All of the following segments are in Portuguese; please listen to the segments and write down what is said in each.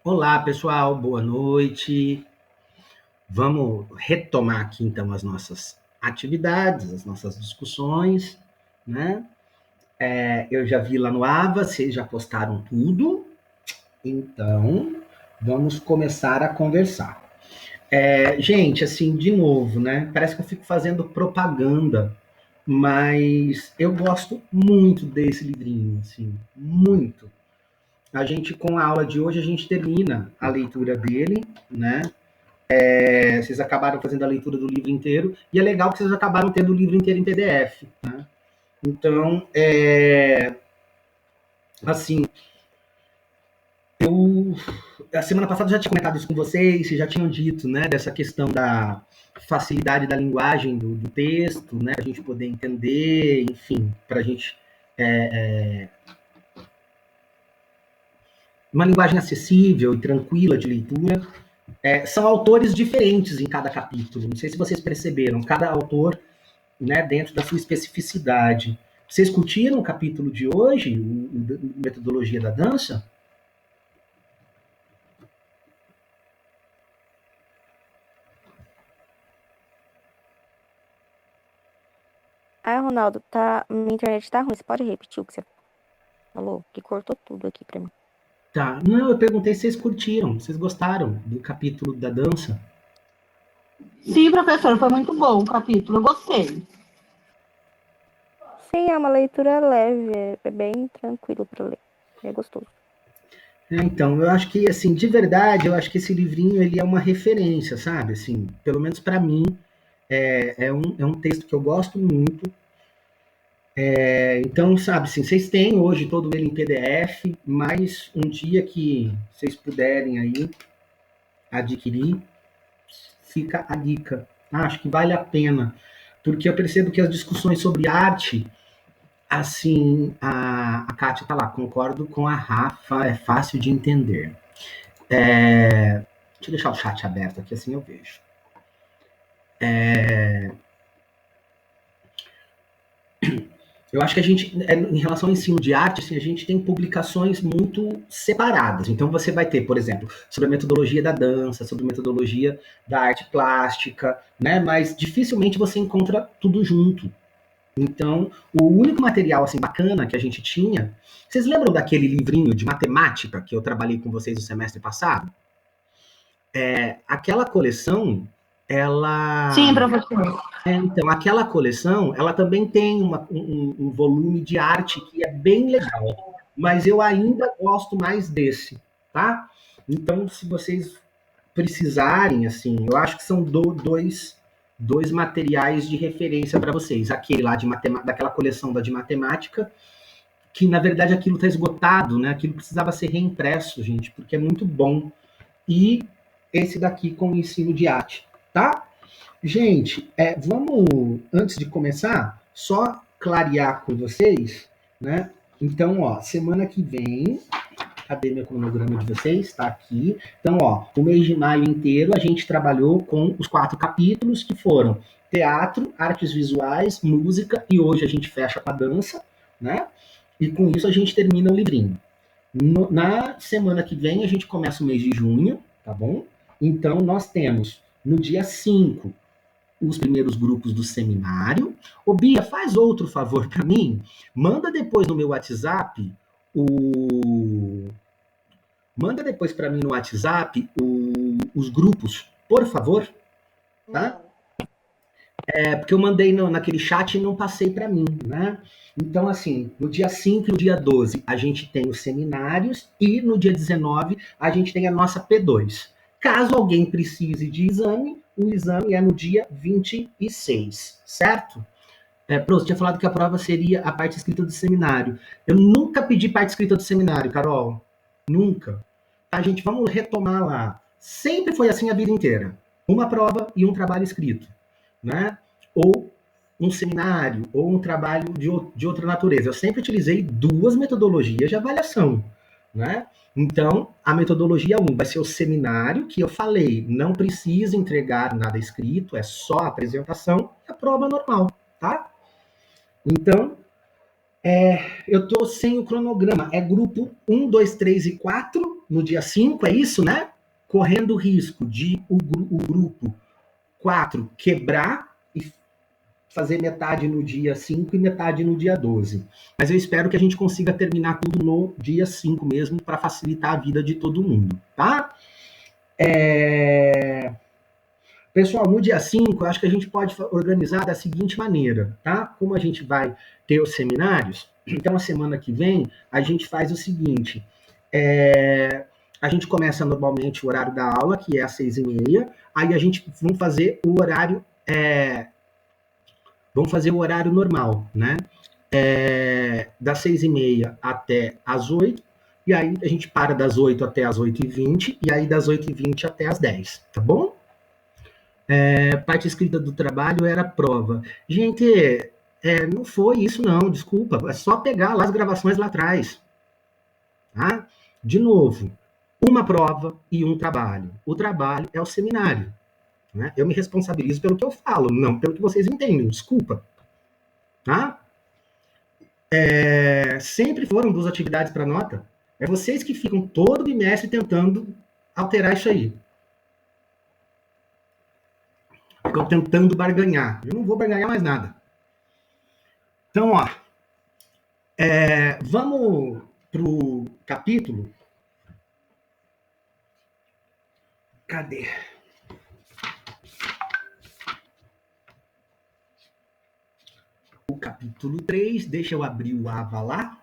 Olá, pessoal, boa noite. Vamos retomar aqui então as nossas atividades, as nossas discussões, né? Eu já vi lá no Ava, vocês já postaram tudo, então vamos começar a conversar. Gente, assim, de novo, né? Parece que eu fico fazendo propaganda, mas eu gosto muito desse livrinho, assim, muito. A gente, com a aula de hoje, a gente termina a leitura dele, né? Vocês acabaram fazendo a leitura do livro inteiro, e é legal que vocês acabaram tendo o livro inteiro em PDF. Né? Então, assim, a semana passada eu já tinha comentado isso com vocês, vocês já tinham dito, né, dessa questão da facilidade da linguagem do texto, né, para a gente poder entender, enfim, para a gente. Uma linguagem acessível e tranquila de leitura. São autores diferentes em cada capítulo, não sei se vocês perceberam, cada autor, né, dentro da sua especificidade. Vocês curtiram o capítulo de hoje, Metodologia da Dança? Ronaldo, minha internet tá ruim. Você pode repetir o que você falou? Que cortou tudo aqui pra mim. Tá. Não, eu perguntei se vocês curtiram, vocês gostaram do capítulo da dança? Sim, professor, foi muito bom o capítulo, eu gostei. Sim, é uma leitura leve, é bem tranquilo pra ler. É gostoso. Então, eu acho que, assim, de verdade, eu acho que esse livrinho, ele é uma referência, sabe? Assim, pelo menos para mim, é um texto que eu gosto muito. Então, sabe, assim, vocês têm hoje todo ele em PDF, mas um dia que vocês puderem aí adquirir, fica a dica. Acho que vale a pena, porque eu percebo que as discussões sobre arte, assim, a Kátia está lá, concordo com a Rafa, é fácil de entender. Deixa eu deixar o chat aberto aqui, assim eu vejo. Eu acho que a gente, em relação ao ensino de arte, assim, a gente tem publicações muito separadas. Então, você vai ter, por exemplo, sobre a metodologia da dança, sobre a metodologia da arte plástica, né? Mas dificilmente você encontra tudo junto. Então, o único material assim bacana que a gente tinha, vocês lembram daquele livrinho de matemática que eu trabalhei com vocês no semestre passado? Aquela coleção, Sim, ela professor. então, aquela coleção, ela também tem um volume de arte que é bem legal, mas eu ainda gosto mais desse, tá? Então, se vocês precisarem, assim, eu acho que são dois materiais de referência para vocês. Aquele lá daquela coleção da de matemática, que na verdade aquilo está esgotado, né? Aquilo precisava ser reimpresso, gente, porque é muito bom. E esse daqui com o ensino de arte, tá? Gente, vamos, antes de começar, só clarear com vocês, né? Então, ó, semana que vem, cadê meu cronograma de vocês? Está aqui. Então, ó, o mês de maio inteiro a gente trabalhou com os 4 capítulos que foram teatro, artes visuais, música, e hoje a gente fecha com a dança, né? E com isso a gente termina o livrinho. Na semana que vem a gente começa o mês de junho, tá bom? Então, nós temos no dia 5 os primeiros grupos do seminário. Ô, Bia, faz outro favor para mim. Manda depois no meu WhatsApp o. Manda depois para mim no WhatsApp os grupos, por favor, tá? Porque eu mandei naquele chat e não passei para mim, né? Então, assim, no dia 5 e no dia 12 a gente tem os seminários e no dia 19 a gente tem a nossa P2. Caso alguém precise de exame, o exame é no dia 26, certo? Você tinha falado que a prova seria a parte escrita do seminário. Eu nunca pedi parte escrita do seminário, Carol. Nunca. Tá, gente? Vamos retomar lá. Sempre foi assim a vida inteira. Uma prova e um trabalho escrito, né? Ou um seminário, ou um trabalho de outra natureza. Eu sempre utilizei duas metodologias de avaliação, né? Então, a metodologia 1 vai ser o seminário, que eu falei, não precisa entregar nada escrito, é só a apresentação, e a prova normal, tá? Então, eu tô sem o cronograma. É grupo 1, 2, 3 e 4, no dia 5, é isso, né? Correndo o risco de o grupo 4 quebrar e fazer metade no dia 5 e metade no dia 12. Mas eu espero que a gente consiga terminar tudo no dia 5 mesmo, para facilitar a vida de todo mundo, tá? Pessoal, no dia 5, eu acho que a gente pode organizar da seguinte maneira, tá? Como a gente vai ter os seminários, então a semana que vem a gente faz o seguinte, a gente começa normalmente o horário da aula, que é às 6h30, aí a gente vamos fazer o horário normal, né? Das 6h30 até as 8, e aí a gente para das 8 até as 8h20, e aí das 8h20 até as 10, tá bom? Parte escrita do trabalho era prova. Gente, não foi isso não, desculpa, é só pegar lá as gravações lá atrás, tá? De novo, uma prova e um trabalho. O trabalho é o seminário, né? Eu me responsabilizo pelo que eu falo, não pelo que vocês entendem, desculpa, tá? Sempre foram 2 atividades para nota. É vocês que ficam todo bimestre tentando alterar isso aí. Ficam tentando barganhar. Eu não vou barganhar mais nada. Então, ó, vamos pro capítulo. Cadê? O capítulo 3, deixa eu abrir o AVA lá.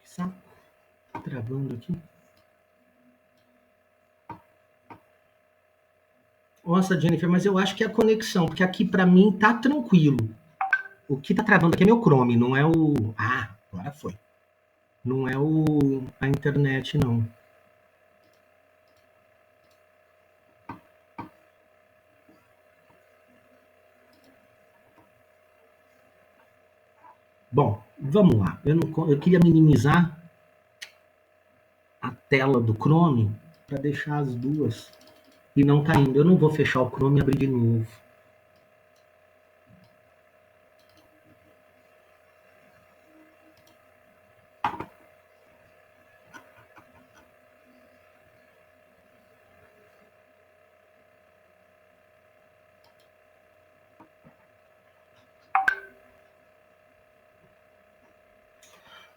Que saco. Travando aqui. Nossa, Jennifer, mas eu acho que é a conexão, porque aqui para mim tá tranquilo. O que tá travando aqui é meu Chrome, não é o... Ah, agora foi. Não é a internet, não. Bom, vamos lá. Eu queria minimizar a tela do Chrome para deixar as duas e não tá indo. Eu não vou fechar o Chrome e abrir de novo.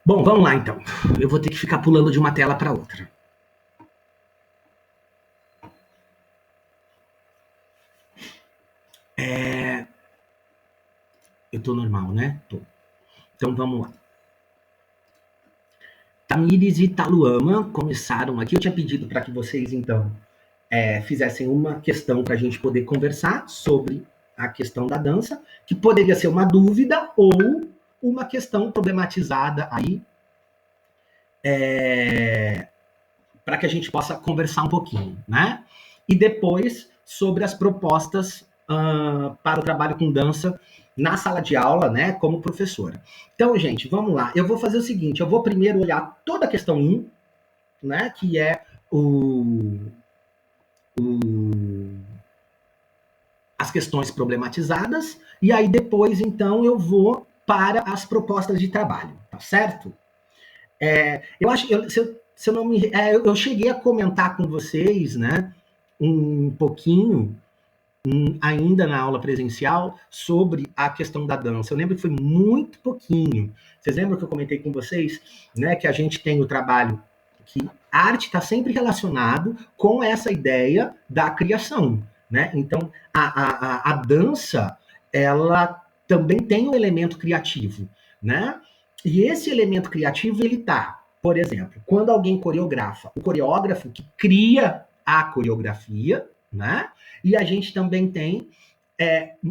Bom, vamos lá então. Eu vou ter que ficar pulando de uma tela para outra. Eu tô normal, né? Tô. Então vamos lá. Tamires e Taluama começaram aqui. Eu tinha pedido para que vocês, então, fizessem uma questão para a gente poder conversar sobre a questão da dança, que poderia ser uma dúvida ou uma questão problematizada aí, para que a gente possa conversar um pouquinho, né? E depois sobre as propostas para o trabalho com dança na sala de aula, né, como professora. Então, gente, vamos lá. Eu vou fazer o seguinte, eu vou primeiro olhar toda a questão 1, né, que é as questões problematizadas, e aí depois, então, eu vou para as propostas de trabalho, tá certo? Eu acho que, se eu não me... eu cheguei a comentar com vocês, né, um pouquinho, ainda na aula presencial, sobre a questão da dança. Eu lembro que foi muito pouquinho. Vocês lembram que eu comentei com vocês, né, que a gente tem o trabalho, que a arte está sempre relacionado com essa ideia da criação, né? Então, a dança, ela também tem um elemento criativo, né? E esse elemento criativo, ele tá, por exemplo, quando alguém coreografa, o coreógrafo que cria a coreografia, né? E a gente também tem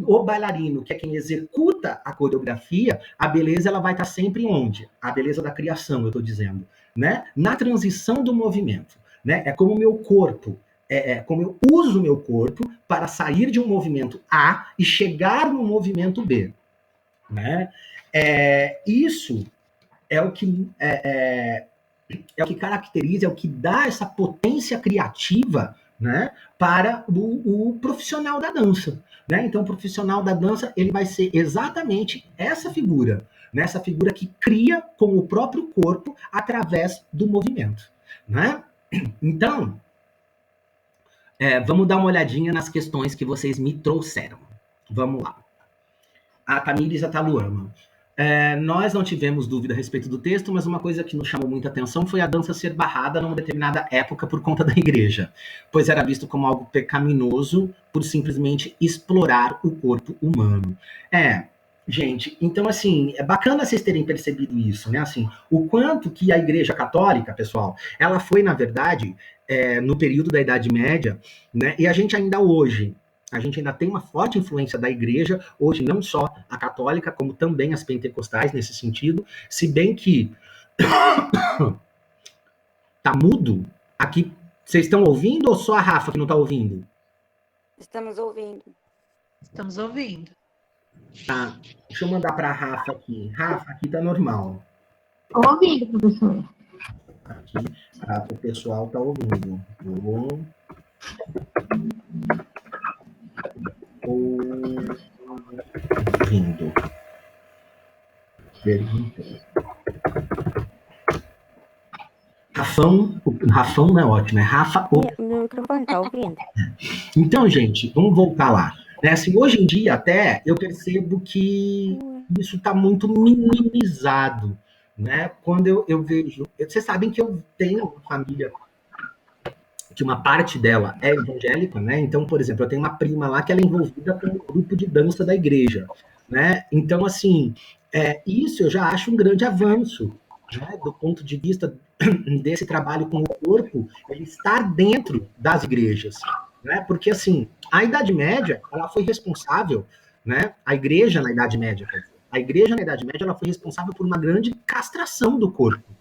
o bailarino, que é quem executa a coreografia. A beleza, ela vai estar sempre onde? A beleza da criação, eu estou dizendo, né? Na transição do movimento, né? É como o meu corpo como eu uso o meu corpo para sair de um movimento A e chegar no movimento B, né? Isso é o que caracteriza, é o que dá essa potência criativa, né, para o profissional da dança, né? Então, o profissional da dança, ele vai ser exatamente essa figura, né? Essa figura que cria com o próprio corpo através do movimento, né? Então, vamos dar uma olhadinha nas questões que vocês me trouxeram. Vamos lá. A Tamires Ataluama. Nós não tivemos dúvida a respeito do texto, mas uma coisa que nos chamou muita atenção foi a dança ser barrada numa determinada época por conta da igreja, pois era visto como algo pecaminoso por simplesmente explorar o corpo humano. Gente, então assim, é bacana vocês terem percebido isso, né? Assim, o quanto que a Igreja Católica, pessoal, ela foi, na verdade, no período da Idade Média, né? E a gente ainda tem uma forte influência da igreja, hoje não só a católica, como também as pentecostais nesse sentido, se bem que tá mudo aqui. Vocês estão ouvindo ou só a Rafa que não tá ouvindo? Estamos ouvindo. Estamos ouvindo. Tá, deixa eu mandar pra Rafa aqui. Rafa, aqui tá normal. Ouvindo, professor. Aqui, o pessoal tá ouvindo. Ouvindo. Pergunta. Rafão não é ótimo, é Rafa. Meu microfone tá ouvindo? Então, gente, vamos voltar lá. Assim, hoje em dia, até, eu percebo que isso está muito minimizado, né? Quando eu vejo... Vocês sabem que eu tenho uma família que uma parte dela é evangélica, né? Então, por exemplo, eu tenho uma prima lá que ela é envolvida com um grupo de dança da igreja, né? Então, assim, isso eu já acho um grande avanço, né? Do ponto de vista desse trabalho com o corpo, ele estar dentro das igrejas, né? Porque, assim, a Idade Média, ela foi responsável, né? A igreja na Idade Média, ela foi responsável por uma grande castração do corpo,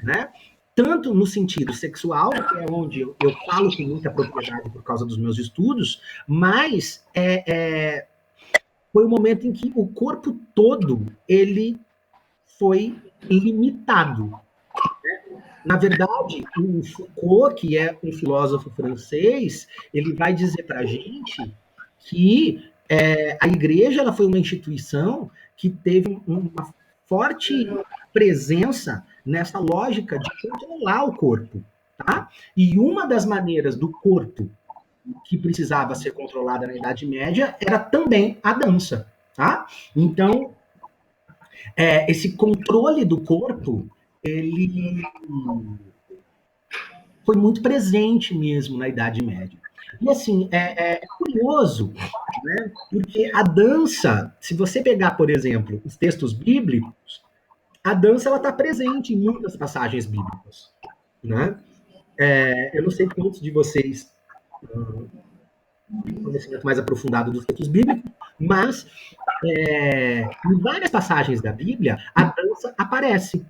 né? Tanto no sentido sexual, que é onde eu falo com muita propriedade por causa dos meus estudos, mas foi o momento em que o corpo todo ele foi limitado. Na verdade, o Foucault, que é um filósofo francês, ele vai dizer para a gente que a igreja ela foi uma instituição que teve uma forte presença nessa lógica de controlar o corpo, tá? E uma das maneiras do corpo que precisava ser controlada na Idade Média era também a dança, tá? Então, esse controle do corpo, ele foi muito presente mesmo na Idade Média. E assim, é curioso, né? Porque a dança, se você pegar, por exemplo, os textos bíblicos, a dança ela está presente em muitas passagens bíblicas, né? Eu não sei quantos de vocês têm conhecimento mais aprofundado dos textos bíblicos, mas em várias passagens da Bíblia a dança aparece,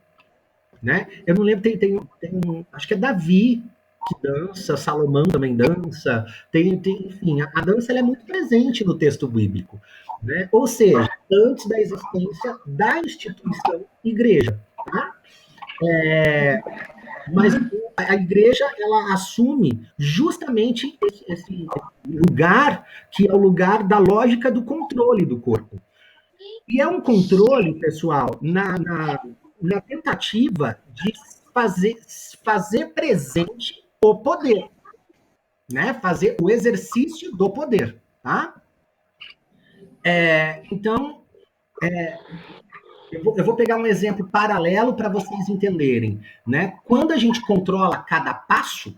né? Eu não lembro, acho que é Davi que dança, Salomão também dança, enfim, a dança ela é muito presente no texto bíblico, né? Ou seja, antes da existência da instituição igreja, tá? Mas a igreja ela assume justamente esse lugar que é o lugar da lógica do controle do corpo. E é um controle, pessoal, na tentativa de fazer presente o poder, né? Fazer o exercício do poder, tá? Então, eu vou pegar um exemplo paralelo para vocês entenderem, né? Quando a gente controla cada passo,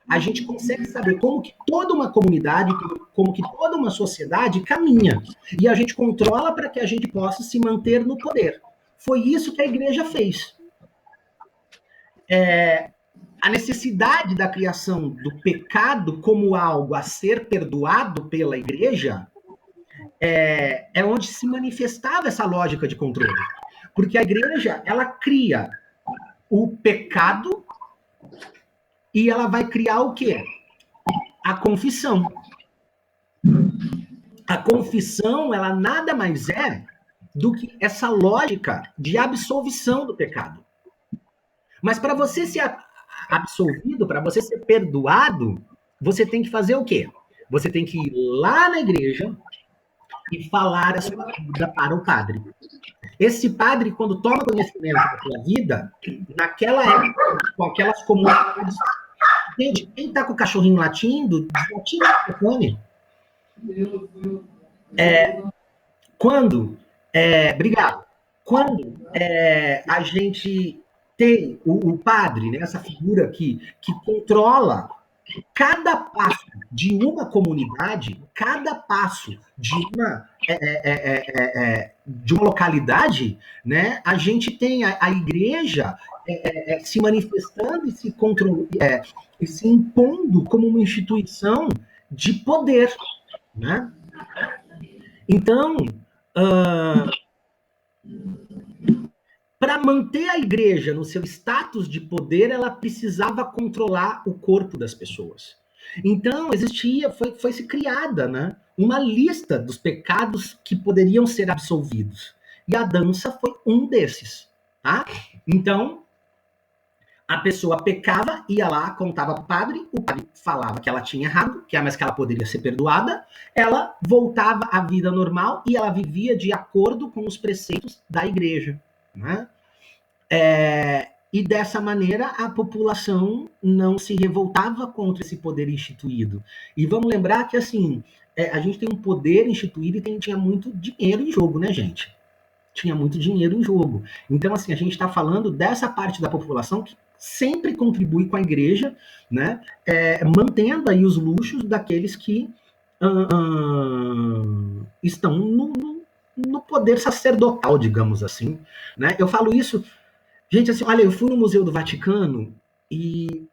a gente consegue saber como que toda uma comunidade, como que toda uma sociedade caminha. E a gente controla para que a gente possa se manter no poder. Foi isso que a igreja fez. A necessidade da criação do pecado como algo a ser perdoado pela igreja é onde se manifestava essa lógica de controle. Porque a igreja, ela cria o pecado e ela vai criar o quê? O A confissão. A confissão, ela nada mais é do que essa lógica de absolvição do pecado. Mas para você ser absolvido, para você ser perdoado, você tem que fazer o quê? Você tem que ir lá na igreja e falar a sua vida para o padre. Esse padre, quando toma conhecimento da sua vida, naquela época, com aquelas comunidades... Gente, quem tá com o cachorrinho latindo, desatira o microfone. Obrigado. Quando a gente tem o padre, né, essa figura que controla cada passo de uma comunidade, cada passo de uma localidade, né, a gente tem a igreja se manifestando e se impondo como uma instituição de poder, né? Então, para manter a igreja no seu status de poder, ela precisava controlar o corpo das pessoas. Então, foi se criada, né, uma lista dos pecados que poderiam ser absolvidos. E a dança foi um desses, tá? Então, a pessoa pecava, ia lá, contava para o padre falava que ela tinha errado, mas que ela poderia ser perdoada, ela voltava à vida normal e ela vivia de acordo com os preceitos da igreja, né? E dessa maneira a população não se revoltava contra esse poder instituído. E vamos lembrar que assim, a gente tem um poder instituído e tinha muito dinheiro em jogo, né, gente? Tinha muito dinheiro em jogo. Então, assim, a gente está falando dessa parte da população que sempre contribui com a igreja, né? Mantendo aí os luxos daqueles que estão no poder sacerdotal, digamos assim, né? Eu falo isso, gente, assim, olha, eu fui no Museu do Vaticano e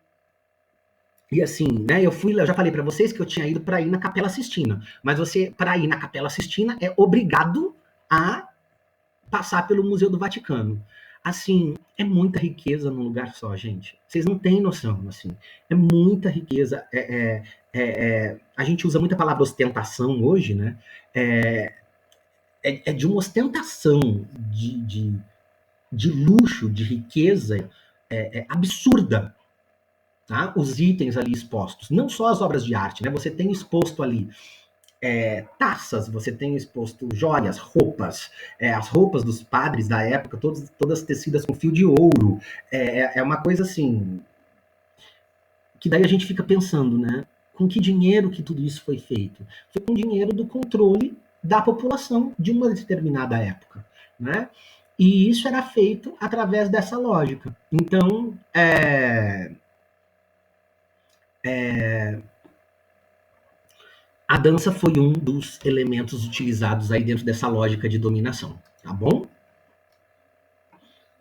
assim, né, eu já falei para vocês que eu tinha ido para ir na Capela Sistina, mas você, para ir na Capela Sistina, é obrigado a passar pelo Museu do Vaticano. Assim, é muita riqueza num lugar só, gente. Vocês não têm noção, assim. É muita riqueza. A gente usa muita palavra ostentação hoje, né? É de uma ostentação de luxo, de riqueza absurda, tá? Os itens ali expostos. Não só as obras de arte, né? Você tem exposto ali taças, você tem exposto joias, roupas, as roupas dos padres da época, todas tecidas com fio de ouro. É uma coisa assim, que daí a gente fica pensando, né? Com que dinheiro que tudo isso foi feito? Foi com dinheiro do controle da população de uma determinada época, né? E isso era feito através dessa lógica. Então, a dança foi um dos elementos utilizados aí dentro dessa lógica de dominação, tá bom?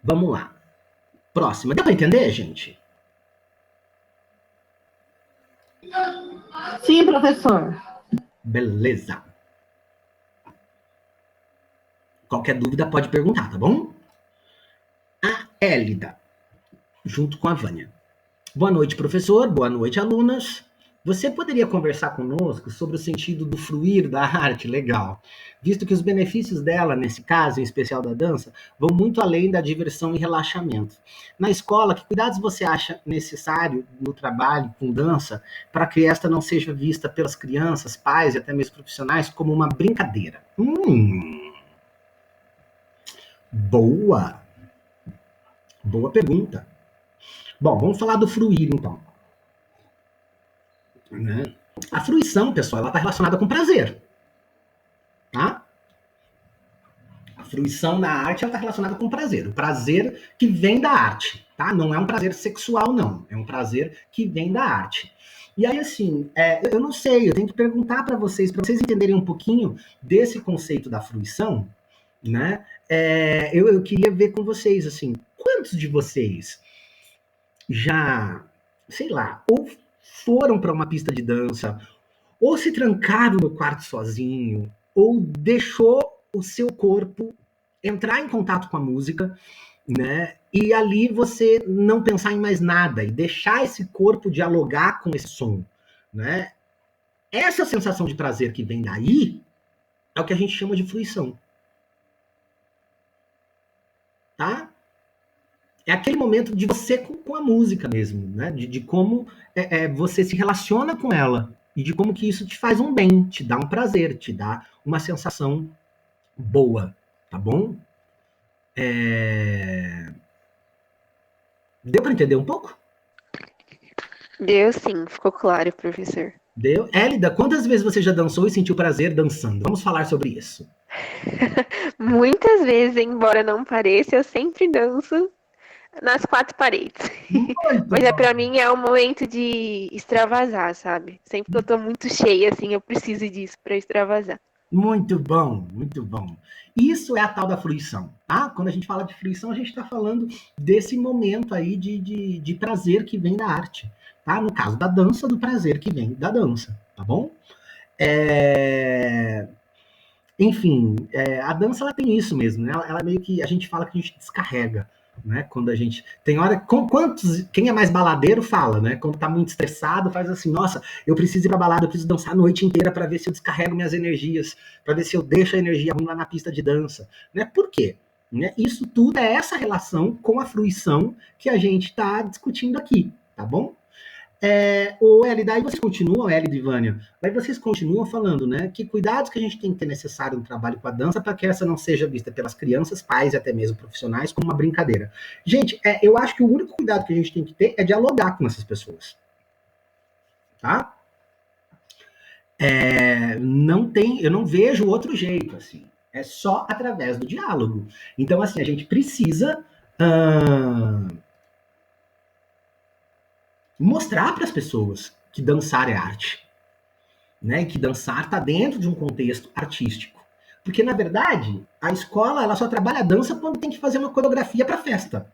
Vamos lá. Próxima. Deu para entender, gente? Sim, professor. Beleza. Qualquer dúvida pode perguntar, tá bom? A Hélida, junto com a Vânia. Boa noite, professor. Boa noite, alunas. Você poderia conversar conosco sobre o sentido do fruir da arte? Legal. Visto que os benefícios dela, nesse caso, em especial da dança, vão muito além da diversão e relaxamento. Na escola, que cuidados você acha necessário no trabalho com dança para que esta não seja vista pelas crianças, pais e até mesmo profissionais como uma brincadeira? Boa! Boa pergunta. Bom, vamos falar do fruir, então. Né? A fruição, pessoal, ela está relacionada com prazer. Tá? A fruição na arte está relacionada com prazer. O prazer que vem da arte. Tá? Não é um prazer sexual, não. É um prazer que vem da arte. E aí, assim, eu não sei, eu tenho que perguntar para vocês entenderem um pouquinho desse conceito da fruição, né? Eu queria ver com vocês, assim, quantos de vocês já, sei lá, ou foram para uma pista de dança, ou se trancaram no quarto sozinho, ou deixou o seu corpo entrar em contato com a música, né? E ali você não pensar em mais nada e deixar esse corpo dialogar com esse som, né? essa sensação de prazer que vem daí é o que a gente chama de fruição. Tá? É aquele momento de você com a música mesmo, né? De como você se relaciona com ela e de como que isso te faz um bem, te dá um prazer, te dá uma sensação boa, tá bom? Deu para entender um pouco? Deu sim, ficou claro, professor. Deu? Élida, quantas vezes você já dançou e sentiu prazer dançando? Vamos falar sobre isso. Muitas vezes, embora não pareça, eu sempre danço nas quatro paredes. Muito Mas bom. pra mim é um momento de extravasar, sabe? Sempre que eu tô muito cheia, assim, eu preciso disso pra extravasar. Muito bom, muito bom. Isso é a tal da fruição, tá? Quando a gente fala de fruição, a gente está falando desse momento aí de prazer que vem da arte, tá? No caso da dança, do prazer que vem da dança, tá bom? Enfim, a dança ela tem isso mesmo, né? Ela meio que a gente fala que a gente descarrega, né? Quando a gente tem hora, quem é mais baladeiro fala, né? Quando tá muito estressado, faz assim, nossa, eu preciso ir pra balada, eu preciso dançar a noite inteira para ver se eu descarrego minhas energias, para ver se eu deixo a energia ruim lá na pista de dança, né? Por quê? Né? Isso tudo é essa relação com a fruição que a gente está discutindo aqui, tá bom? Daí vocês continuam, Elida e Vânia, daí vocês continuam falando, né, que cuidados que a gente tem que ter necessário no trabalho com a dança para que essa não seja vista pelas crianças, pais e até mesmo profissionais como uma brincadeira. Gente, eu acho que o único cuidado que a gente tem que ter é dialogar com essas pessoas, tá? Não tem, eu não vejo outro jeito, assim. É só através do diálogo. Então, assim, a gente precisa mostrar para as pessoas que dançar é arte, né? Que dançar está dentro de um contexto artístico. Porque, na verdade, a escola ela só trabalha a dança quando tem que fazer uma coreografia para festa.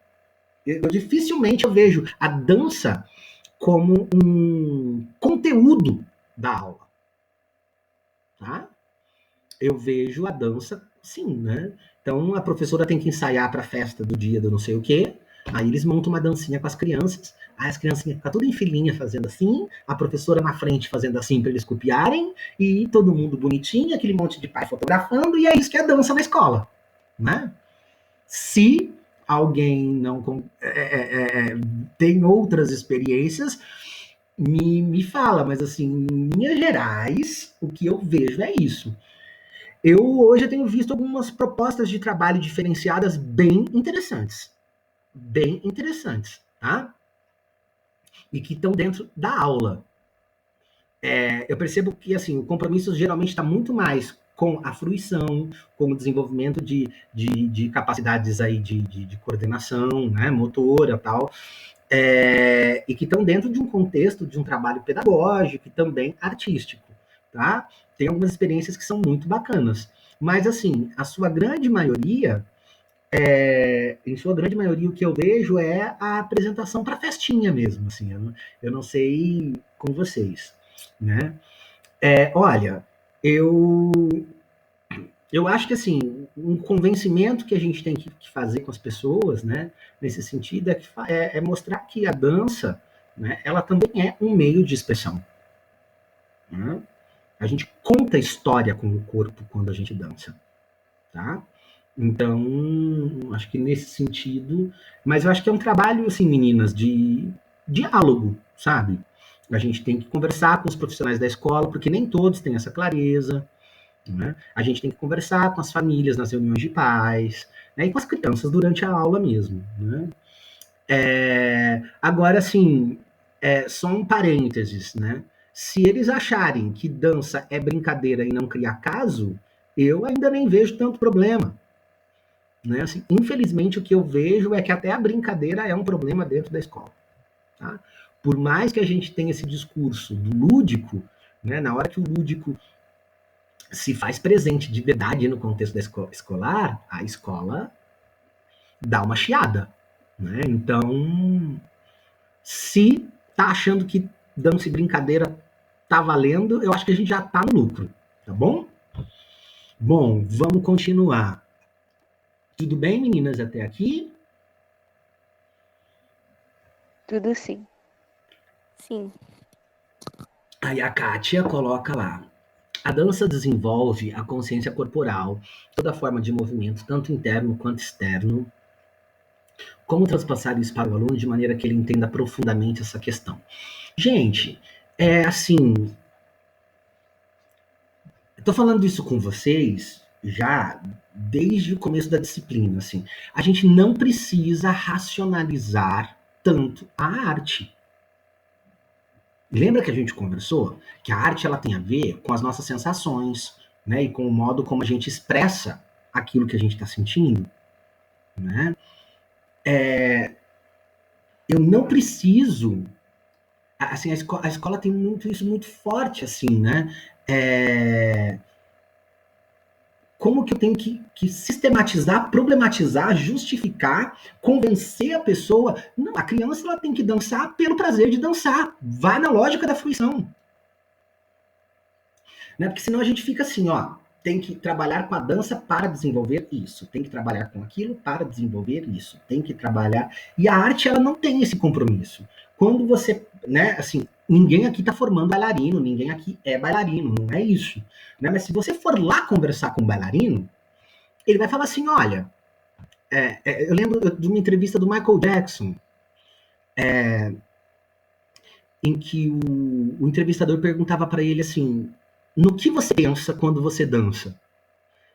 Dificilmente eu vejo a dança como um conteúdo da aula. Tá? Eu vejo a dança, sim, né? Então a professora tem que ensaiar para a festa do dia do não sei o quê. Aí eles montam uma dancinha com as crianças. Aí as criancinhas ficam tudo em filinha fazendo assim, a professora na frente fazendo assim para eles copiarem, e todo mundo bonitinho, aquele monte de pai fotografando, e é isso que é dança na escola, né? Se alguém não tem outras experiências, me fala, mas assim, em linhas gerais, o que eu vejo é isso. Eu hoje tenho visto algumas propostas de trabalho diferenciadas bem interessantes. Bem interessantes, tá? E que estão dentro da aula. Eu percebo que assim, o compromisso geralmente está muito mais com a fruição, com o desenvolvimento de capacidades aí de coordenação, né, motora e tal, e que estão dentro de um contexto de um trabalho pedagógico e também artístico, tá? Tem algumas experiências que são muito bacanas, mas assim, a sua grande maioria, em sua grande maioria, o que eu vejo é a apresentação para festinha mesmo, assim, eu não sei com vocês, né? Olha, eu eu acho que assim, um convencimento que a gente tem que fazer com as pessoas, né, nesse sentido, é mostrar que a dança, né, ela também é um meio de expressão. Né? A gente conta história com o corpo quando a gente dança, tá? Então, acho que nesse sentido, mas eu acho que é um trabalho, assim, meninas, de diálogo, sabe? A gente tem que conversar com os profissionais da escola, porque nem todos têm essa clareza, né? A gente tem que conversar com as famílias nas reuniões de pais, né? E com as crianças durante a aula mesmo, né? Agora, assim, só um parênteses, né? Se eles acharem que dança é brincadeira e não cria caso, eu ainda nem vejo tanto problema. Né? Assim, infelizmente, o que eu vejo é que até a brincadeira é um problema dentro da escola. Tá? Por mais que a gente tenha esse discurso do lúdico, né? Na hora que o lúdico se faz presente de verdade no contexto da escolar, a escola dá uma chiada. Né? Então, se tá achando que dança e brincadeira tá valendo, eu acho que a gente já tá no lucro, tá bom? Bom, vamos continuar. Tudo bem, meninas, até aqui? Tudo sim. Sim. Aí a Kátia coloca lá. A dança desenvolve a consciência corporal, toda forma de movimento, tanto interno quanto externo. Como transpassar isso para o aluno de maneira que ele entenda profundamente essa questão? Gente, é assim, eu tô falando isso com vocês já desde o começo da disciplina, assim. A gente não precisa racionalizar tanto a arte. Lembra que a gente conversou que a arte ela tem a ver com as nossas sensações, né, e com o modo como a gente expressa aquilo que a gente está sentindo, né? Eu não preciso, assim, a escola tem muito isso muito forte, assim, né? Como que eu tenho que sistematizar, problematizar, justificar, convencer a pessoa? Não, a criança ela tem que dançar pelo prazer de dançar. Vai na lógica da fruição. Né? Porque senão a gente fica assim, ó, tem que trabalhar com a dança para desenvolver isso, tem que trabalhar com aquilo para desenvolver isso, tem que trabalhar... E a arte, ela não tem esse compromisso. Quando você, né, assim, ninguém aqui está formando bailarino, ninguém aqui é bailarino, não é isso. Né? Mas se você for lá conversar com um bailarino, ele vai falar assim, olha, eu lembro de uma entrevista do Michael Jackson, em que o entrevistador perguntava para ele assim, no que você pensa quando você dança?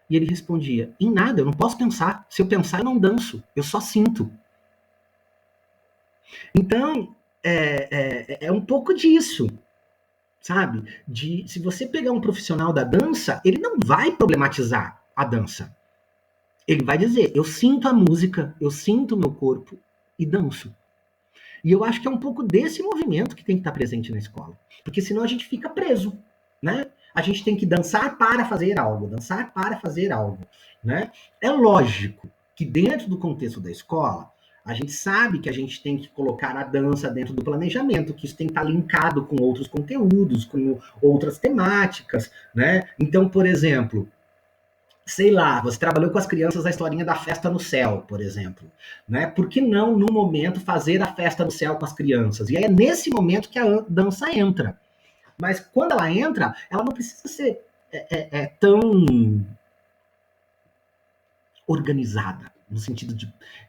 E ele respondia, em nada, eu não posso pensar. Se eu pensar, eu não danço, eu só sinto. Então, é um pouco disso, sabe? Se você pegar um profissional da dança, ele não vai problematizar a dança. Ele vai dizer, eu sinto a música, eu sinto o meu corpo e danço. E eu acho que é um pouco desse movimento que tem que estar presente na escola. Porque senão a gente fica preso, né? A gente tem que dançar para fazer algo, dançar para fazer algo, né? É lógico que dentro do contexto da escola, a gente sabe que a gente tem que colocar a dança dentro do planejamento, que isso tem que estar linkado com outros conteúdos, com outras temáticas, né? Então, por exemplo, sei lá, você trabalhou com as crianças a historinha da festa no céu, por exemplo, né? Por que não, no momento, fazer a festa no céu com as crianças? E é nesse momento que a dança entra. Mas quando ela entra, ela não precisa ser tão organizada, no sentido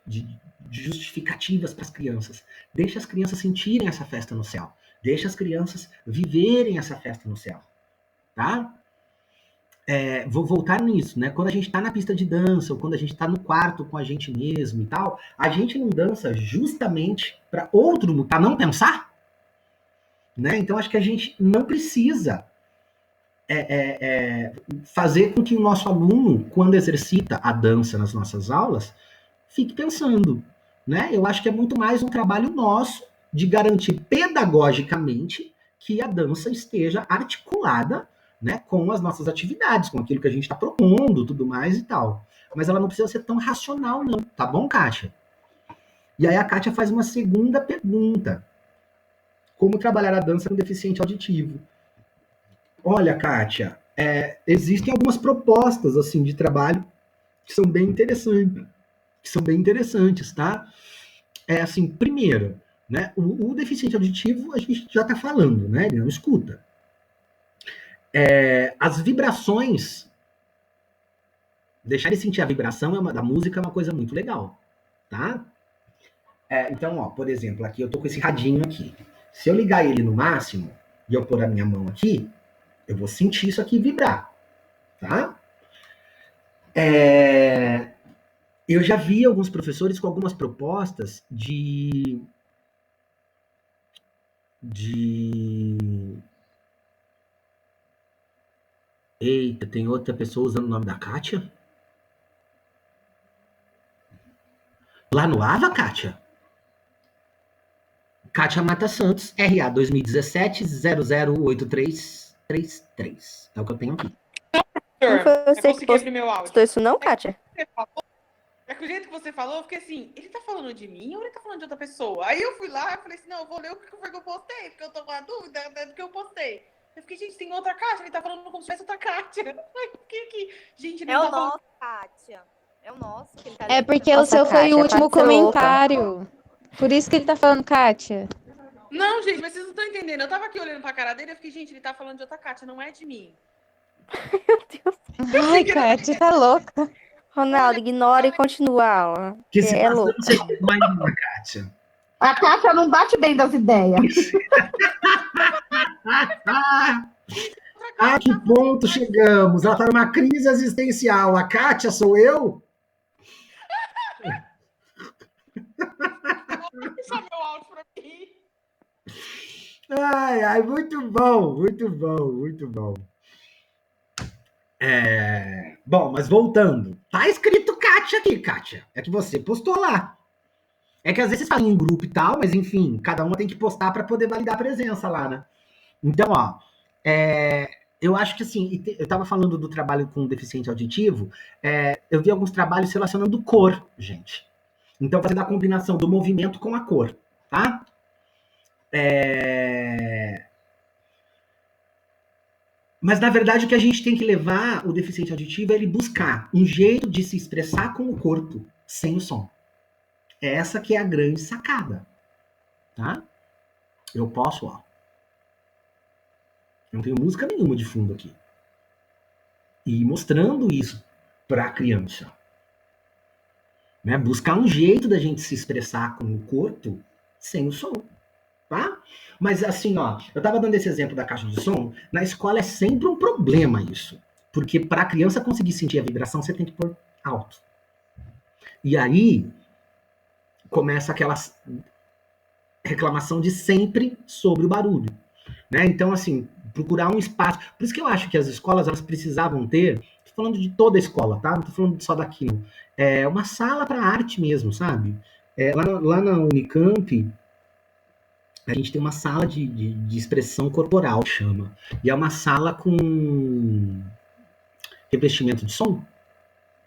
de justificativas para as crianças. Deixa as crianças sentirem essa festa no céu. Deixa as crianças viverem essa festa no céu, tá? Vou voltar nisso, né? Quando a gente tá na pista de dança, ou quando a gente tá no quarto com a gente mesmo e tal, a gente não dança justamente para outro, para não pensar, né? Então acho que a gente não precisa fazer com que o nosso aluno, quando exercita a dança nas nossas aulas, fique pensando, né? Eu acho que é muito mais um trabalho nosso de garantir pedagogicamente que a dança esteja articulada, né, com as nossas atividades, com aquilo que a gente está propondo, tudo mais e tal. Mas ela não precisa ser tão racional, não. Tá bom, Kátia? E aí a Kátia faz uma segunda pergunta. Como trabalhar a dança com deficiente auditivo? Olha, Kátia, existem algumas propostas assim de trabalho que são bem interessantes, tá? Assim, primeiro, né, o deficiente auditivo a gente já está falando, né? Ele não escuta. As vibrações, deixar ele sentir a vibração da música é uma coisa muito legal, tá? Então, ó, por exemplo, aqui eu tô com esse radinho aqui. Se eu ligar ele no máximo e eu pôr a minha mão aqui, eu vou sentir isso aqui vibrar, tá? Eu já vi alguns professores com algumas propostas Eita, tem outra pessoa usando o nome da Kátia? Lá no AVA, Kátia? Kátia Mata Santos, RA 2017-008333. É o que eu tenho aqui. Não Foi você que postou meu áudio. postou isso não, Kátia? É que o jeito que você falou, eu fiquei assim, ele tá falando de mim ou ele tá falando de outra pessoa? Aí eu fui lá e falei assim, não, eu vou ler o que foi que eu postei, porque eu tô com a dúvida do que eu postei. Eu fiquei, gente, tem outra Kátia, ele tá falando como se tivesse outra Kátia. Aí eu fiquei aqui, gente, É o nosso, Kátia. É o nosso que ele tá É lendo. porque o Nossa, seu foi Kátia, o último pode ser louca. comentário. Por isso que ele tá falando, Kátia. Não, gente, mas vocês não estão entendendo. Eu tava aqui olhando pra cara dele e eu fiquei, gente, ele tá falando de outra Kátia, não é de mim. Ai, Kátia, tá louca. Ronaldo, ignora e continua a aula. Que se É passando louco. você tem mais uma, Kátia. A Kátia não bate bem das ideias. A que ponto chegamos? Ela tá numa crise existencial. A Kátia sou eu? Deixa meu áudio pra mim. Ai, muito bom, muito bom, muito bom. Bom, mas voltando. Tá escrito Kátia aqui, Kátia. É que você postou lá. É que às vezes falam em grupo e tal, mas enfim, cada uma tem que postar para poder validar a presença lá, né? Então, ó, eu acho que assim, eu tava falando do trabalho com deficiente auditivo, eu vi alguns trabalhos relacionando cor, gente. Então, fazendo a combinação do movimento com a cor, tá? Mas, na verdade, o que a gente tem que levar o deficiente auditivo é ele buscar um jeito de se expressar com o corpo sem o som. Essa que é a grande sacada, tá? Eu posso, ó. Não tenho música nenhuma de fundo aqui. E mostrando isso para a criança. Né? Buscar um jeito da gente se expressar com o corpo sem o som, tá? Mas assim, ó, eu tava dando esse exemplo da caixa de som, na escola é sempre um problema isso. Porque para a criança conseguir sentir a vibração, você tem que pôr alto. E aí começa aquela reclamação de sempre sobre o barulho. Né? Então, assim, procurar um espaço. Por isso que eu acho que as escolas elas precisavam ter, tô falando de toda a escola, tá? Não tô falando só daqui, não. Uma sala para arte mesmo, sabe? Lá na Unicamp, a gente tem uma sala de expressão corporal, chama. E é uma sala com revestimento de som.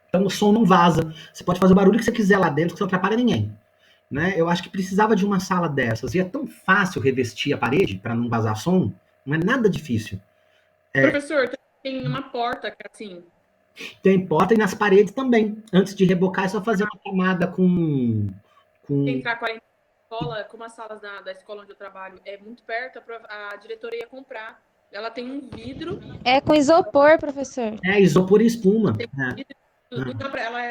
Então o som não vaza. Você pode fazer o barulho que você quiser lá dentro, que não atrapalha ninguém. Né? Eu acho que precisava de uma sala dessas. E é tão fácil revestir a parede para não vazar som. Não é nada difícil. Professor, tem uma porta que assim. Tem porta e nas paredes também. Antes de rebocar, é só fazer uma camada com... Entrar 40 escola, como as salas da escola onde eu trabalho é muito perto, a diretoria ia comprar. Ela tem um vidro. É com isopor, professor. Isopor e espuma. Ela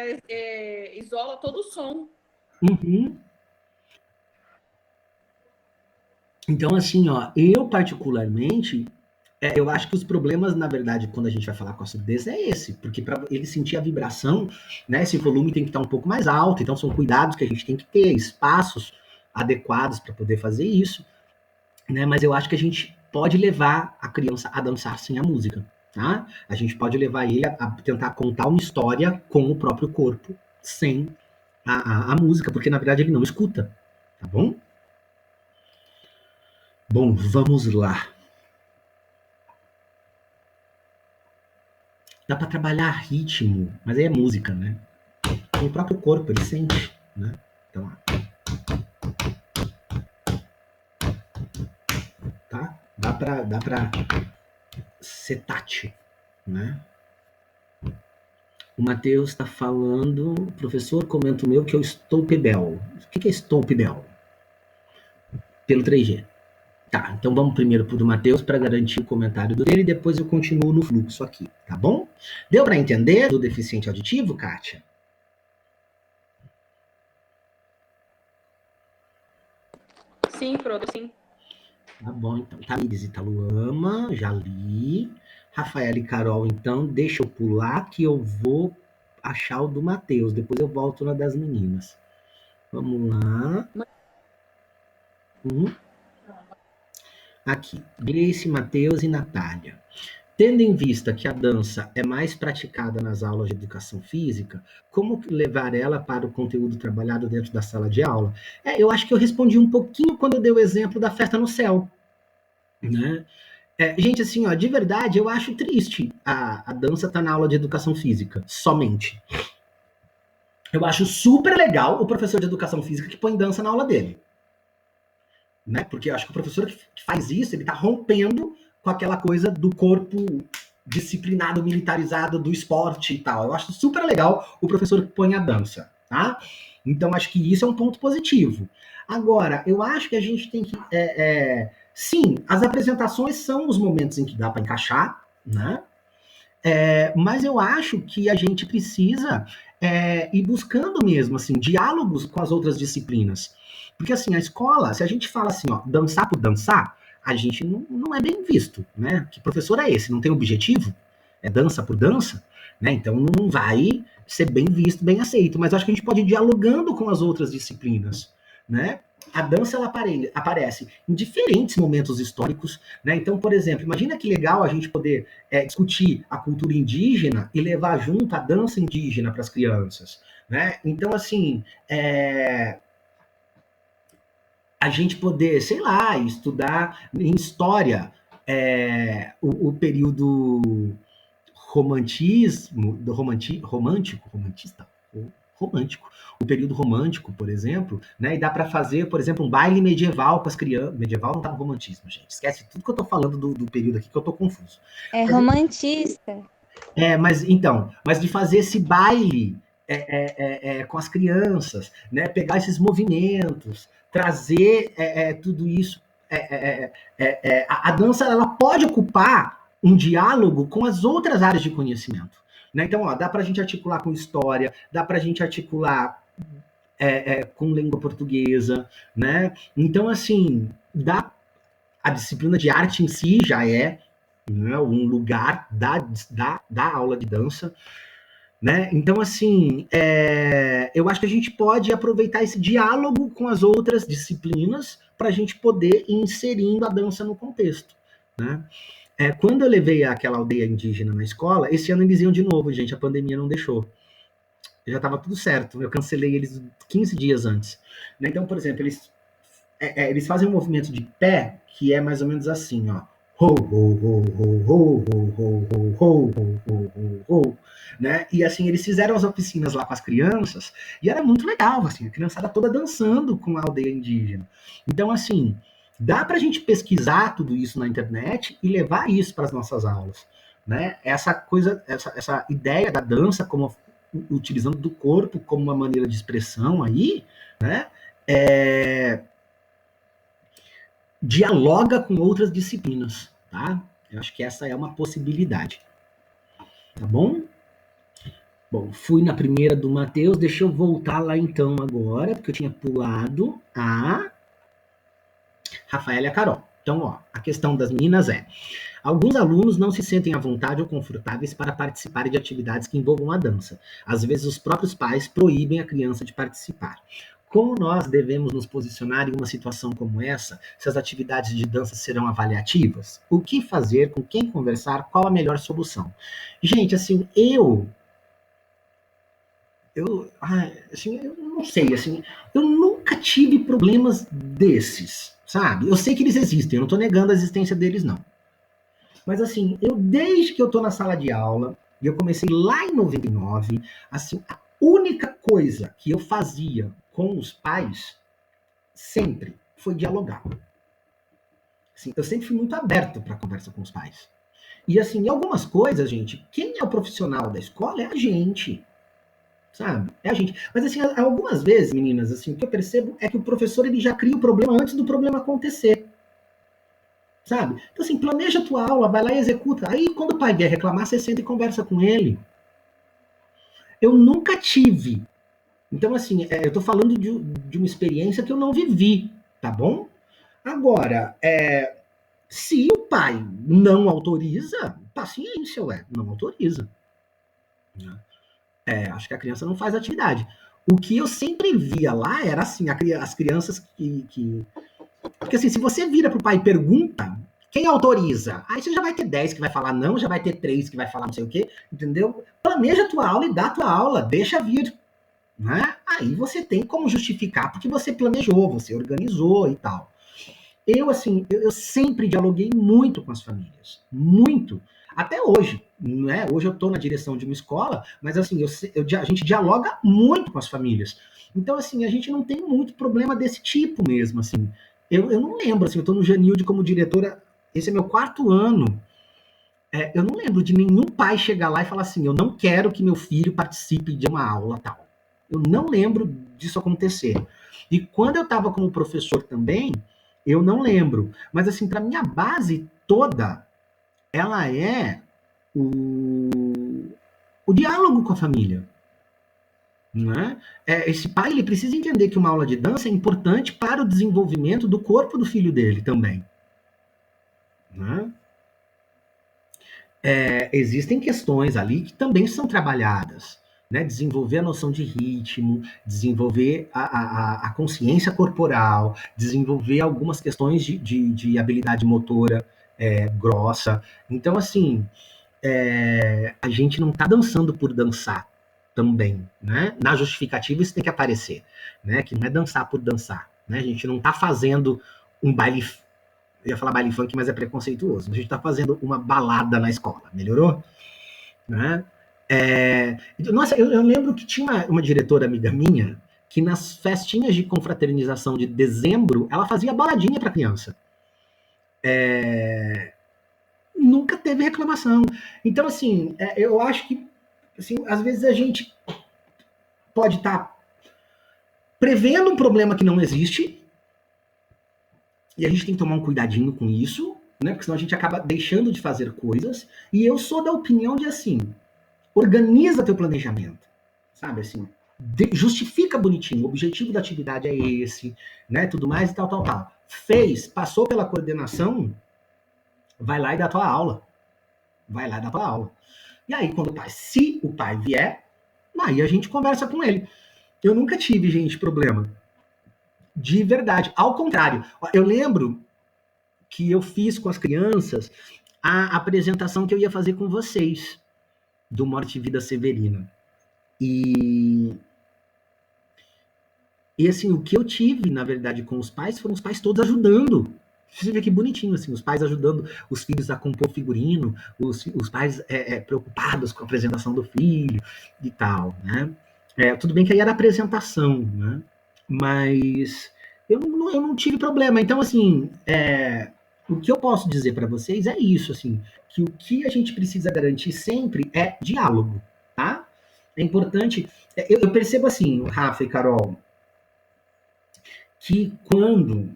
isola todo o som. Uhum. Então, assim, ó, eu particularmente, eu acho que os problemas, na verdade, quando a gente vai falar com a surdez, é esse, porque para ele sentir a vibração, né, esse volume tem que estar um pouco mais alto, então são cuidados que a gente tem que ter, espaços adequados para poder fazer isso, né, mas eu acho que a gente pode levar a criança a dançar sem a música, tá? A gente pode levar ele a tentar contar uma história com o próprio corpo, sem a música, porque na verdade ele não escuta, tá bom? Bom, vamos lá. Dá para trabalhar ritmo, mas aí é música, né? Com o próprio corpo, ele sente, né? Então, tá? Dá pra ser tátil, né? O Matheus está falando, professor, comenta o meu que eu estou pebel. O que é estou pebel? Pelo 3G. Tá, então vamos primeiro pro do Matheus para garantir o comentário dele e depois eu continuo no fluxo aqui, tá bom? Deu para entender do deficiente auditivo, Kátia? Sim, Frodo, sim. Tá bom, então. Tamires Italuama, já li. Rafaela e Carol, então, deixa eu pular que eu vou achar o do Matheus. Depois eu volto na das meninas. Vamos lá. Aqui, Gleice, Matheus e Natália. Tendo em vista que a dança é mais praticada nas aulas de educação física, como levar ela para o conteúdo trabalhado dentro da sala de aula? Eu acho que eu respondi um pouquinho quando eu dei o exemplo da festa no céu. Né? Gente, assim, ó, de verdade, eu acho triste a dança estar na aula de educação física, somente. Eu acho super legal o professor de educação física que põe dança na aula dele. Né? Porque eu acho que o professor que faz isso, ele está rompendo com aquela coisa do corpo disciplinado, militarizado, do esporte e tal. Eu acho super legal o professor que põe a dança, tá? Então, acho que isso é um ponto positivo. Agora, eu acho que a gente tem que... sim, as apresentações são os momentos em que dá para encaixar, né? Mas eu acho que a gente precisa ir buscando mesmo, assim, diálogos com as outras disciplinas. Porque, assim, a escola, se a gente fala assim, ó, dançar por dançar, a gente não é bem visto, né? Que professor é esse? Não tem objetivo? É dança por dança? Né? Então, não vai ser bem visto, bem aceito. Mas acho que a gente pode ir dialogando com as outras disciplinas, né? A dança, ela aparece em diferentes momentos históricos, né? Então, por exemplo, imagina que legal a gente poder discutir a cultura indígena e levar junto a dança indígena para as crianças, né? Então, assim, a gente poder, sei lá, estudar em história o período romântico, o período romântico, por exemplo, né? E dá para fazer, por exemplo, um baile medieval com as crianças. Medieval não tá no romantismo, gente. Esquece tudo que eu tô falando do período aqui que eu tô confuso. É romantista. Mas de fazer esse baile com as crianças, né? Pegar esses movimentos, trazer tudo isso. A dança ela pode ocupar um diálogo com as outras áreas de conhecimento. Né? Então, ó, dá para a gente articular com história, dá para a gente articular com língua portuguesa, né? Então, assim, a disciplina de arte em si já né, um lugar da aula de dança, né? Então, assim, eu acho que a gente pode aproveitar esse diálogo com as outras disciplinas para a gente poder ir inserindo a dança no contexto, né? Quando eu levei aquela aldeia indígena na escola, esse ano eles iam de novo, gente, a pandemia não deixou. Já estava tudo certo, eu cancelei eles 15 dias antes. Né? Então, por exemplo, eles fazem um movimento de pé que é mais ou menos assim, ó. Ho, ho, ho, ho, ho, ho, ho, ho, ho, ho, ho, ho, né? E assim, eles fizeram as oficinas lá com as crianças e era muito legal, assim, a criançada toda dançando com a aldeia indígena. Então, assim, dá pra gente pesquisar tudo isso na internet e levar isso para as nossas aulas, né? Essa ideia da dança como utilizando do corpo como uma maneira de expressão aí, né? Dialoga com outras disciplinas, tá? Eu acho que essa é uma possibilidade. Tá bom? Bom, fui na primeira do Matheus, deixa eu voltar lá então agora, porque eu tinha pulado a Rafaela e a Carol. Então, ó, a questão das meninas alguns alunos não se sentem à vontade ou confortáveis para participarem de atividades que envolvam a dança. Às vezes, os próprios pais proíbem a criança de participar. Como nós devemos nos posicionar em uma situação como essa, se as atividades de dança serão avaliativas? O que fazer, com quem conversar, qual a melhor solução? Gente, assim, eu não sei, assim, eu nunca tive problemas desses, sabe? Eu sei que eles existem, eu não tô negando a existência deles, não. Mas, assim, desde que eu tô na sala de aula, e eu comecei lá em 99, assim, a única coisa que eu fazia com os pais, sempre, foi dialogar. Assim, eu sempre fui muito aberto para conversa com os pais. E, assim, em algumas coisas, gente, quem é o profissional da escola é a gente. Sabe? É a gente. Mas, assim, algumas vezes, meninas, assim, o que eu percebo é que o professor ele já cria o problema antes do problema acontecer. Sabe? Então, assim, planeja a tua aula, vai lá e executa. Aí, quando o pai vier reclamar, você senta e conversa com ele. Eu nunca tive. Então, assim, eu tô falando de uma experiência que eu não vivi, tá bom? Agora, se o pai não autoriza, paciência, não autoriza. Acho que a criança não faz atividade. O que eu sempre via lá era assim, as crianças que... Porque assim, se você vira pro pai e pergunta, quem autoriza? Aí você já vai ter 10 que vai falar não, já vai ter 3 que vai falar não sei o quê, entendeu? Planeja a tua aula e dá a tua aula, deixa vir. Né? Aí você tem como justificar, porque você planejou, você organizou e tal. Eu sempre dialoguei muito com as famílias. Muito. Até hoje. Né? Hoje eu estou na direção de uma escola, mas assim, a gente dialoga muito com as famílias. Então, assim, a gente não tem muito problema desse tipo mesmo, assim. Eu não lembro, assim, eu estou no Janilde como diretora, esse é meu 4º ano. Eu não lembro de nenhum pai chegar lá e falar assim, eu não quero que meu filho participe de uma aula tal. Eu não lembro disso acontecer. E quando eu estava como professor também, eu não lembro. Mas, assim, para minha base toda, ela é o diálogo com a família. Né? Esse pai ele precisa entender que uma aula de dança é importante para o desenvolvimento do corpo do filho dele também. Né? Existem questões ali que também são trabalhadas. Né? Desenvolver a noção de ritmo, desenvolver a consciência corporal, desenvolver algumas questões de habilidade motora grossa. Então, assim, a gente não está dançando por dançar também, né? Na justificativa isso tem que aparecer, né? Que não é dançar por dançar, né? A gente não está fazendo um baile, eu ia falar baile funk, mas é preconceituoso. A gente está fazendo uma balada na escola, melhorou? Né? Nossa, eu lembro que tinha uma diretora amiga minha que nas festinhas de confraternização de dezembro ela fazia baladinha para criança. Nunca teve reclamação. Então, assim, eu acho que assim, às vezes a gente pode estar prevendo um problema que não existe e a gente tem que tomar um cuidadinho com isso, né? Porque senão a gente acaba deixando de fazer coisas. E eu sou da opinião de assim, organiza teu planejamento, sabe assim, justifica bonitinho. O objetivo da atividade é esse, né? Tudo mais e tal, tal, tal. Fez, passou pela coordenação, vai lá e dá tua aula. Vai lá e dá tua aula. E aí, se o pai vier, aí a gente conversa com ele. Eu nunca tive, gente, problema. De verdade. Ao contrário. Eu lembro que eu fiz com as crianças a apresentação que eu ia fazer com vocês do Morte e Vida Severina. E assim, o que eu tive, na verdade, com os pais, foram os pais todos ajudando. Você vê que bonitinho, assim, os pais ajudando os filhos a compor figurino, os pais preocupados com a apresentação do filho e tal, né? Tudo bem que aí era apresentação, né? Mas eu não tive problema. Então, assim, o que eu posso dizer para vocês é isso, assim, que o que a gente precisa garantir sempre é diálogo, tá? É importante. Eu percebo assim, Rafa e Carol, que quando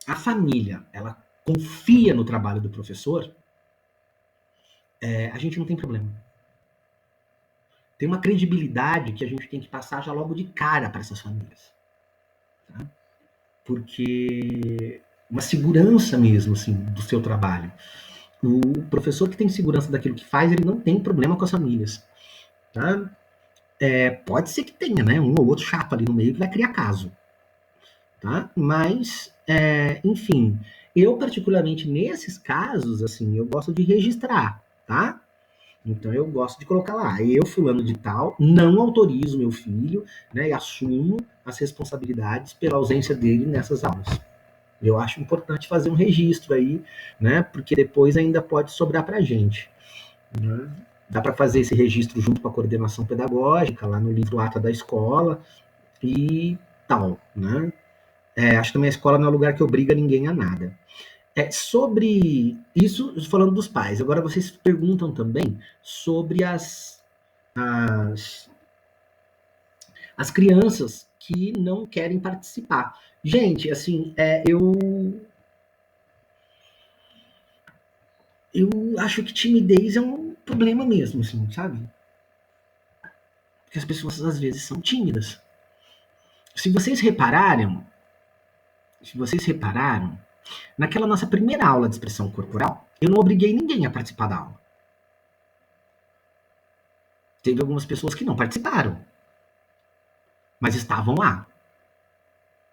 a família ela confia no trabalho do professor, a gente não tem problema. Tem uma credibilidade que a gente tem que passar já logo de cara para essas famílias. Tá? Porque uma segurança mesmo, assim, do seu trabalho. O professor que tem segurança daquilo que faz, ele não tem problema com as famílias. Tá? Pode ser que tenha, né? Um ou outro chato ali no meio que vai criar caso. Tá? Mas, enfim, eu particularmente nesses casos, assim, eu gosto de registrar, tá? Então eu gosto de colocar lá, eu fulano de tal, não autorizo meu filho, né, e assumo as responsabilidades pela ausência dele nessas aulas. Eu acho importante fazer um registro aí, né, porque depois ainda pode sobrar pra gente. Né? Dá para fazer esse registro junto com a coordenação pedagógica, lá no livro Ata da Escola e tal, né? Acho que também a escola não é um lugar que obriga ninguém a nada. Sobre isso, falando dos pais, agora vocês perguntam também sobre as crianças que não querem participar. Gente, assim, eu acho que timidez é um problema mesmo, assim, sabe? Porque as pessoas às vezes são tímidas. Se vocês repararam, naquela nossa primeira aula de expressão corporal, eu não obriguei ninguém a participar da aula. Teve algumas pessoas que não participaram, mas estavam lá.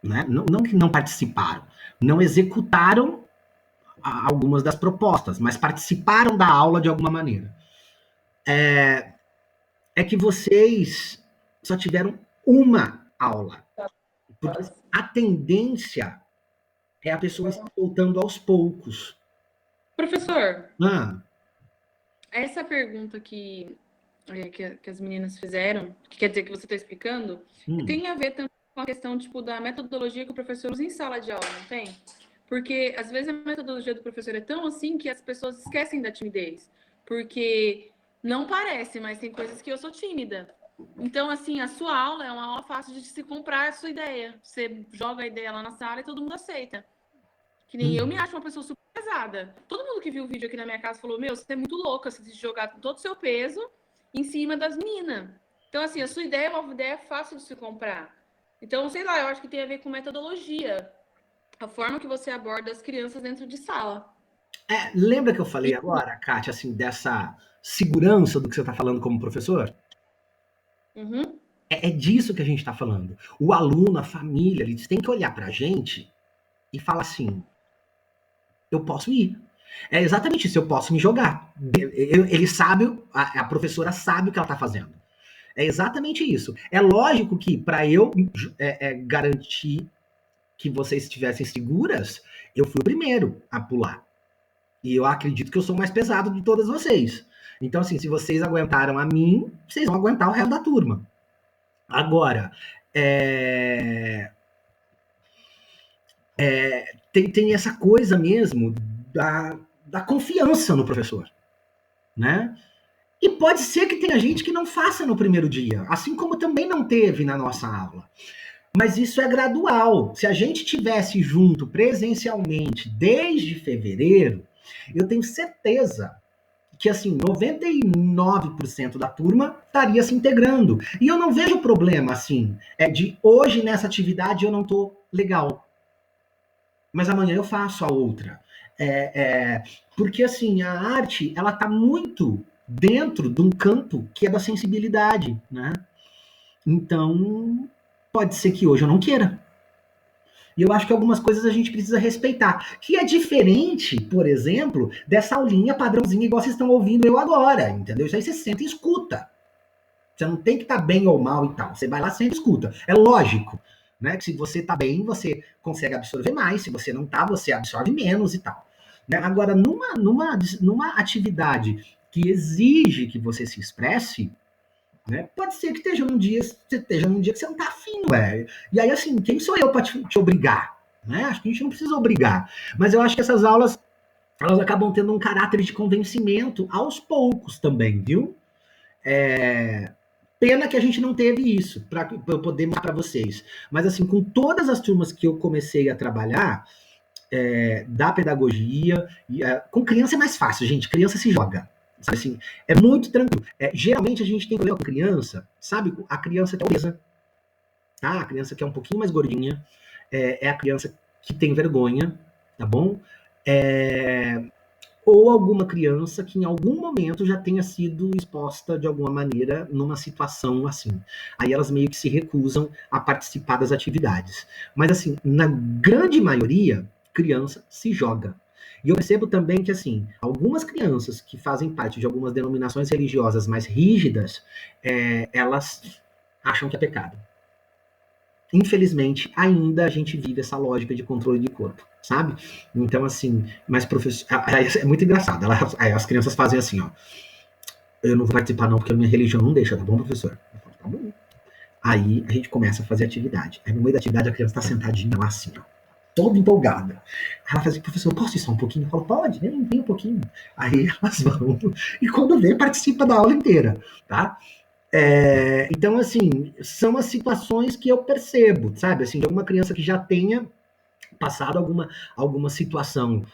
Né? Não que não participaram, não executaram algumas das propostas, mas participaram da aula de alguma maneira. Que vocês só tiveram uma aula. Porque a tendência é a pessoa se voltando aos poucos. Professor, essa pergunta que as meninas fizeram, que quer dizer que você está explicando, tem a ver também com a questão tipo, da metodologia que o professor usa em sala de aula, não tem? Porque, às vezes, a metodologia do professor é tão assim que as pessoas esquecem da timidez. Porque não parece, mas tem coisas que eu sou tímida. Então, assim, a sua aula é uma aula fácil de se comprar a sua ideia. Você joga a ideia lá na sala e todo mundo aceita. Que nem eu me acho uma pessoa super pesada. Todo mundo que viu o vídeo aqui na minha casa falou: Meu, você é muito louca se jogar todo o seu peso em cima das meninas. Então, assim, a sua ideia é uma ideia fácil de se comprar. Então, sei lá, eu acho que tem a ver com metodologia. A forma que você aborda as crianças dentro de sala. Lembra que eu falei agora, Kátia, assim, dessa segurança do que você está falando como professor? Uhum. É disso que a gente está falando. O aluno, a família, eles têm que olhar para a gente e falar assim: eu posso ir. É exatamente isso, eu posso me jogar. Ele sabe, a professora sabe o que ela está fazendo. É exatamente isso. É lógico que para eu garantir que vocês estivessem seguras, eu fui o primeiro a pular. E eu acredito que eu sou o mais pesado de todas vocês. Então, assim, se vocês aguentaram a mim, vocês vão aguentar o resto da turma. Agora, tem essa coisa mesmo da confiança no professor, né? E pode ser que tenha gente que não faça no primeiro dia, assim como também não teve na nossa aula. Mas isso é gradual. Se a gente tivesse junto presencialmente desde fevereiro, eu tenho certeza que, assim, 99% da turma estaria se integrando. E eu não vejo problema, assim, de hoje nessa atividade eu não tô legal, mas amanhã eu faço a outra. Porque, assim, a arte, ela tá muito dentro de um campo que é da sensibilidade, né? Então, pode ser que hoje eu não queira. E eu acho que algumas coisas a gente precisa respeitar. Que é diferente, por exemplo, dessa aulinha padrãozinha igual vocês estão ouvindo eu agora, entendeu? Isso aí você senta e escuta. Você não tem que estar bem ou mal e tal. Você vai lá, senta e escuta. É lógico, né? Que se você tá bem, você consegue absorver mais. Se você não tá, você absorve menos e tal. Né? Agora, numa atividade que exige que você se expresse, né? Pode ser que você esteja num dia que você não tá afim, velho. E aí, assim, quem sou eu para te obrigar? Né? Acho que a gente não precisa obrigar. Mas eu acho que essas aulas, elas acabam tendo um caráter de convencimento aos poucos também, viu? Pena que a gente não teve isso para eu poder mostrar para vocês. Mas, assim, com todas as turmas que eu comecei a trabalhar, da pedagogia, com criança é mais fácil, gente. Criança se joga. Sabe assim, é muito tranquilo. Geralmente a gente tem problema com criança, sabe? A criança que é obesa, tá? A criança que é um pouquinho mais gordinha, é a criança que tem vergonha, tá bom? Ou alguma criança que em algum momento já tenha sido exposta de alguma maneira numa situação assim. Aí elas meio que se recusam a participar das atividades. Mas assim, na grande maioria, criança se joga. E eu percebo também que, assim, algumas crianças que fazem parte de algumas denominações religiosas mais rígidas, elas acham que é pecado. Infelizmente, ainda a gente vive essa lógica de controle de corpo, sabe? Então, assim, mas professor, é muito engraçado. As crianças fazem assim, ó. Eu não vou participar não, porque a minha religião não deixa, tá bom, professor? Eu falo, tá bom. Aí a gente começa a fazer atividade. Aí no meio da atividade a criança tá sentadinha lá assim, ó, toda empolgada. Ela fala assim, professor, posso ir só um pouquinho? Eu falo, pode, vem um pouquinho. Aí elas vão, e quando vê, participa da aula inteira, tá? Então, assim, são as situações que eu percebo, sabe? Assim, de alguma criança que já tenha passado alguma situação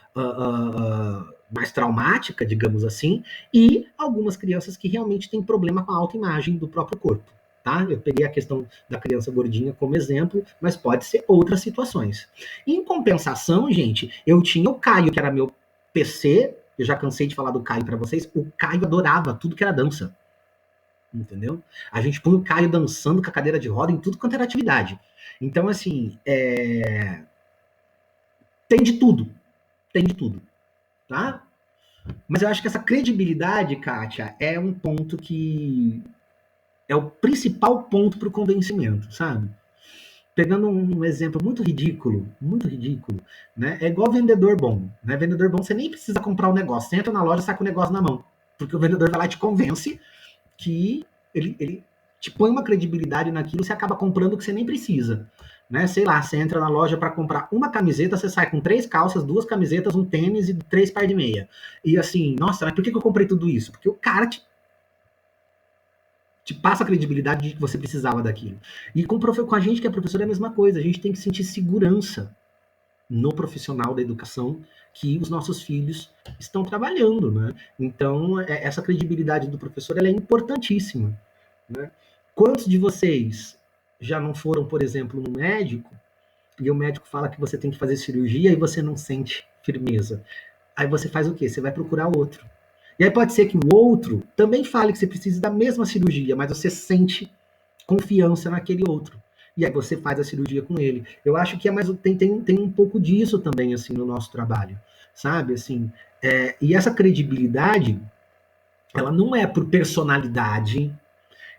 mais traumática, digamos assim, e algumas crianças que realmente têm problema com a autoimagem do próprio corpo. Tá? Eu peguei a questão da criança gordinha como exemplo, mas pode ser outras situações. Em compensação, gente, eu tinha o Caio, que era meu PC, eu já cansei de falar do Caio para vocês, o Caio adorava tudo que era dança. Entendeu? A gente põe o Caio dançando com a cadeira de roda em tudo quanto era atividade. Então, assim, tem de tudo. Tem de tudo. Tá? Mas eu acho que essa credibilidade, Kátia, é um ponto que é o principal ponto para o convencimento, sabe? Pegando um exemplo muito ridículo, né? É igual vendedor bom, né? Vendedor bom, você nem precisa comprar o negócio. Você entra na loja e sai com o negócio na mão. Porque o vendedor vai lá e te convence que ele te põe uma credibilidade naquilo, você acaba comprando o que você nem precisa. Né? Sei lá, você entra na loja para comprar uma camiseta, você sai com 3 calças, 2 camisetas, um tênis e 3 pares de meia. E assim, nossa, mas por que eu comprei tudo isso? Porque o cara te te passa a credibilidade de que você precisava daquilo. E com a gente que é professor é a mesma coisa, a gente tem que sentir segurança no profissional da educação que os nossos filhos estão trabalhando, né? Então, essa credibilidade do professor ela é importantíssima, né? Quantos de vocês já não foram, por exemplo, no médico e o médico fala que você tem que fazer cirurgia e você não sente firmeza? Aí você faz o quê? Você vai procurar outro. E aí pode ser que o outro também fale que você precisa da mesma cirurgia, mas você sente confiança naquele outro. E aí você faz a cirurgia com ele. Eu acho que tem um pouco disso também, assim, no nosso trabalho, sabe? Assim, e essa credibilidade, ela não é por personalidade,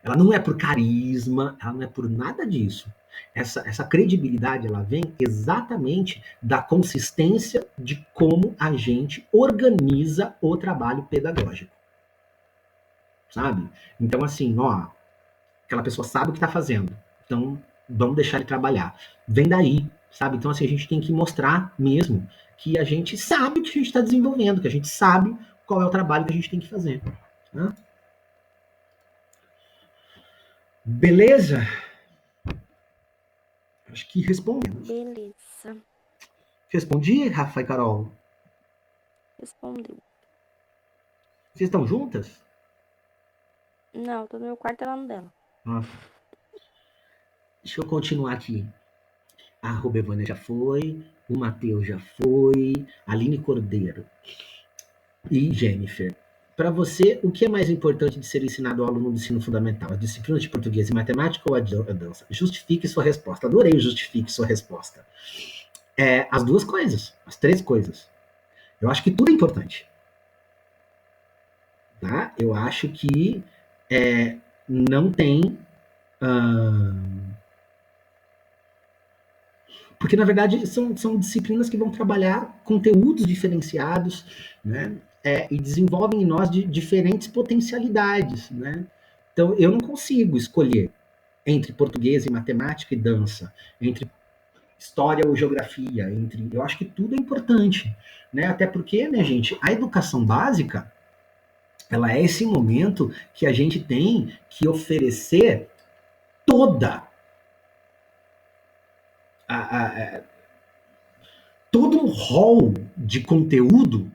ela não é por carisma, ela não é por nada disso. Essa credibilidade, ela vem exatamente da consistência de como a gente organiza o trabalho pedagógico, sabe? Então, assim, ó, aquela pessoa sabe o que está fazendo, então vamos deixar ele trabalhar. Vem daí, sabe? Então, assim, a gente tem que mostrar mesmo que a gente sabe o que a gente está desenvolvendo, que a gente sabe qual é o trabalho que a gente tem que fazer, né? Beleza? Acho que respondemos. Beleza. Respondi, Rafa e Carol? Respondeu. Vocês estão juntas? Não, tô no meu quarto, ela no dela. Ah. Deixa eu continuar aqui. A Rubevânia já foi, o Matheus já foi, a Aline Cordeiro e Jennifer. Para você, o que é mais importante de ser ensinado ao aluno do ensino fundamental? A disciplina de português e matemática ou a dança? Justifique sua resposta. Adorei o justifique sua resposta. As duas coisas, as três coisas. Eu acho que tudo é importante. Tá? Eu acho que não tem... Porque, na verdade, são disciplinas que vão trabalhar conteúdos diferenciados, né? E desenvolvem em nós diferentes potencialidades, né? Então, eu não consigo escolher entre português e matemática e dança, entre história ou geografia, eu acho que tudo é importante, né? Até porque, né, gente, a educação básica, ela é esse momento que a gente tem que oferecer todo um rol de conteúdo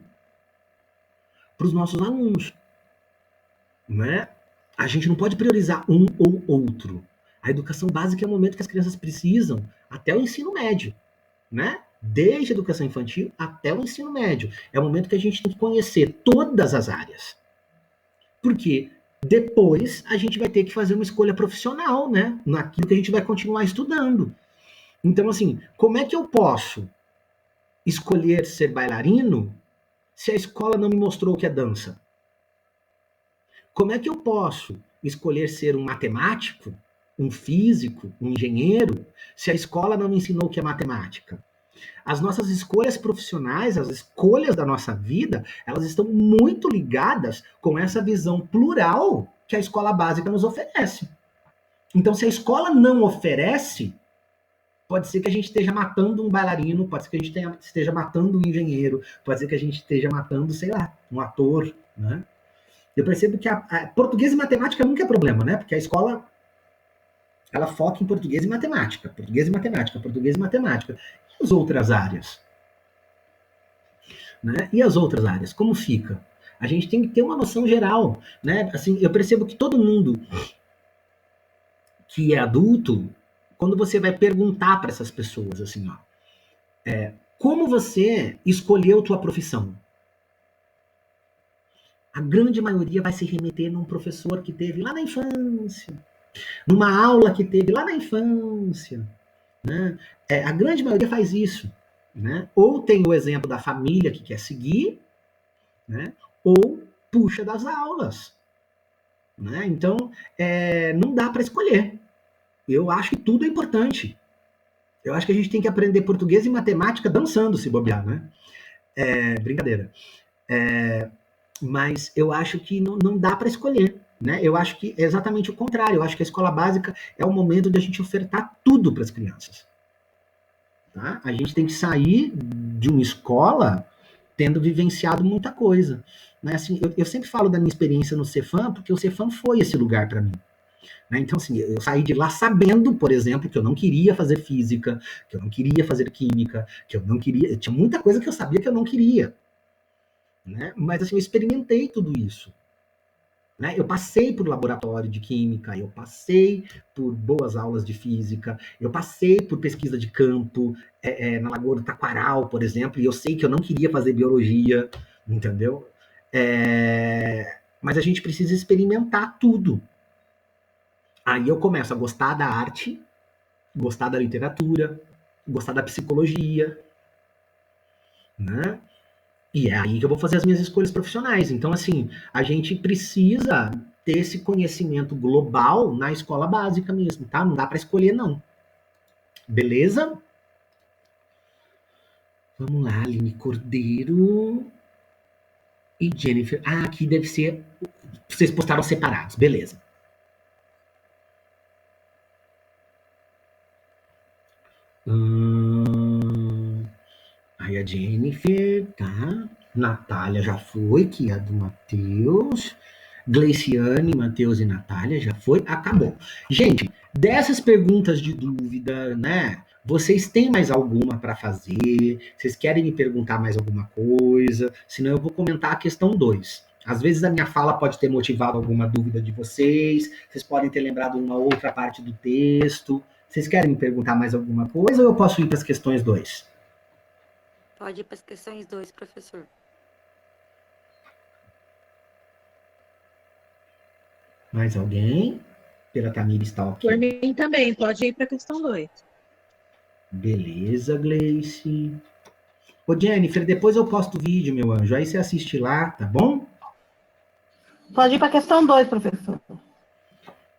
para os nossos alunos, né? A gente não pode priorizar um ou outro. A educação básica é o momento que as crianças precisam até o ensino médio, né? Desde a educação infantil até o ensino médio. É o momento que a gente tem que conhecer todas as áreas. Porque depois a gente vai ter que fazer uma escolha profissional, né? Naquilo que a gente vai continuar estudando. Então, assim, como é que eu posso escolher ser bailarino se a escola não me mostrou o que é dança? Como é que eu posso escolher ser um matemático, um físico, um engenheiro, se a escola não me ensinou o que é matemática? As nossas escolhas profissionais, as escolhas da nossa vida, elas estão muito ligadas com essa visão plural que a escola básica nos oferece. Então, se a escola não oferece, pode ser que a gente esteja matando um bailarino, pode ser que a gente esteja matando um engenheiro, pode ser que a gente esteja matando, sei lá, um ator, né? Eu percebo que português e matemática nunca é problema, né? Porque a escola, ela foca em português e matemática, português e matemática, português e matemática. E as outras áreas? Né? E as outras áreas? Como fica? A gente tem que ter uma noção geral, né? Assim, eu percebo que todo mundo que é adulto, quando você vai perguntar para essas pessoas, assim, ó, como você escolheu tua profissão? A grande maioria vai se remeter num professor que teve lá na infância, numa aula que teve lá na infância, né? A grande maioria faz isso, né? Ou tem o exemplo da família que quer seguir, né? Ou puxa das aulas, né? Então, não dá para escolher. Eu acho que tudo é importante. Eu acho que a gente tem que aprender português e matemática dançando, se bobear, né? Brincadeira. Mas eu acho que não dá para escolher, né? Eu acho que é exatamente o contrário. Eu acho que a escola básica é o momento de a gente ofertar tudo para as crianças. Tá? A gente tem que sair de uma escola tendo vivenciado muita coisa. Né? Assim, eu sempre falo da minha experiência no Cefam, porque o Cefam foi esse lugar para mim. Né? Então, assim, eu saí de lá sabendo, por exemplo, que eu não queria fazer física, que eu não queria fazer química, que eu não queria. Tinha muita coisa que eu sabia que eu não queria. Né? Mas, assim, eu experimentei tudo isso. Né? Eu passei por laboratório de química, eu passei por boas aulas de física, eu passei por pesquisa de campo, na Lagoa do Taquaral, por exemplo, e eu sei que eu não queria fazer biologia, entendeu? Mas a gente precisa experimentar tudo. Aí eu começo a gostar da arte, gostar da literatura, gostar da psicologia, né? E é aí que eu vou fazer as minhas escolhas profissionais. Então, assim, a gente precisa ter esse conhecimento global na escola básica mesmo, tá? Não dá para escolher, não. Beleza? Vamos lá, Aline Cordeiro e Jennifer. Ah, aqui deve ser... Vocês postaram separados, beleza. Aí a Jennifer, tá? Natália já foi, que é a do Matheus. Gleiciane, Matheus e Natália já foi, acabou. Gente, dessas perguntas de dúvida, né? Vocês têm mais alguma para fazer? Vocês querem me perguntar mais alguma coisa? Senão eu vou comentar a questão 2. Às vezes a minha fala pode ter motivado alguma dúvida de vocês, vocês podem ter lembrado uma outra parte do texto. Vocês querem me perguntar mais alguma coisa ou eu posso ir para as questões 2? Pode ir para as questões 2, professor. Mais alguém? Pela Tamira está ok. Por mim também, pode ir para a questão 2. Beleza, Gleice. Ô, Jennifer, depois eu posto o vídeo, meu anjo. Aí você assiste lá, tá bom? Pode ir para a questão 2, professor.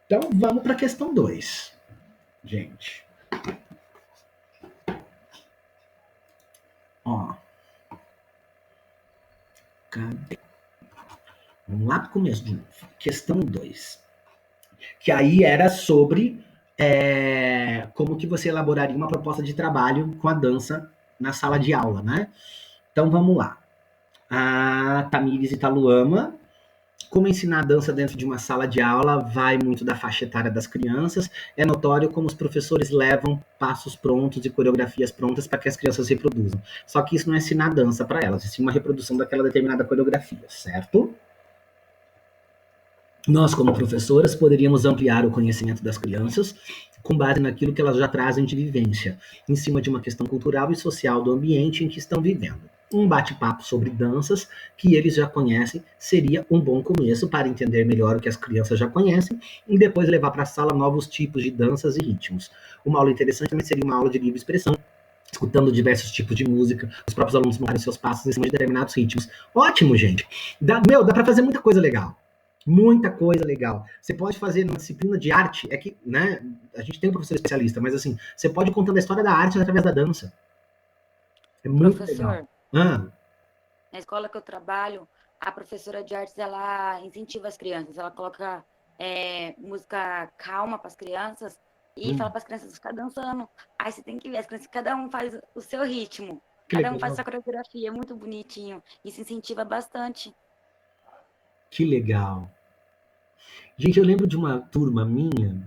Então, vamos para a questão 2. Gente. Ó. Cadê? Vamos lá para o começo de novo. Questão 2. Que aí era sobre como que você elaboraria uma proposta de trabalho com a dança na sala de aula, né? Então, vamos lá. A Tamires Italuama. Como ensinar a dança dentro de uma sala de aula vai muito da faixa etária das crianças. É notório como os professores levam passos prontos e coreografias prontas para que as crianças reproduzam. Só que isso não é ensinar dança para elas, é sim uma reprodução daquela determinada coreografia, certo? Nós, como professoras, poderíamos ampliar o conhecimento das crianças com base naquilo que elas já trazem de vivência, em cima de uma questão cultural e social do ambiente em que estão vivendo. Um bate-papo sobre danças que eles já conhecem seria um bom começo para entender melhor o que as crianças já conhecem e depois levar para a sala novos tipos de danças e ritmos. Uma aula interessante também seria uma aula de livre expressão, escutando diversos tipos de música, os próprios alunos montarem seus passos em cima de determinados ritmos. Ótimo, gente! Dá para fazer muita coisa legal. Muita coisa legal. Você pode fazer numa disciplina de arte, né, a gente tem um professor especialista, mas assim, você pode ir contando a história da arte através da dança. É muito legal. Na escola que eu trabalho, a professora de artes, ela incentiva as crianças, ela coloca música calma para as crianças e fala para as crianças ficar dançando. Aí você tem que ver, as crianças, cada um faz o seu ritmo, cada um faz sua coreografia, é muito bonitinho. Isso incentiva bastante. Que legal. Gente, eu lembro de uma turma minha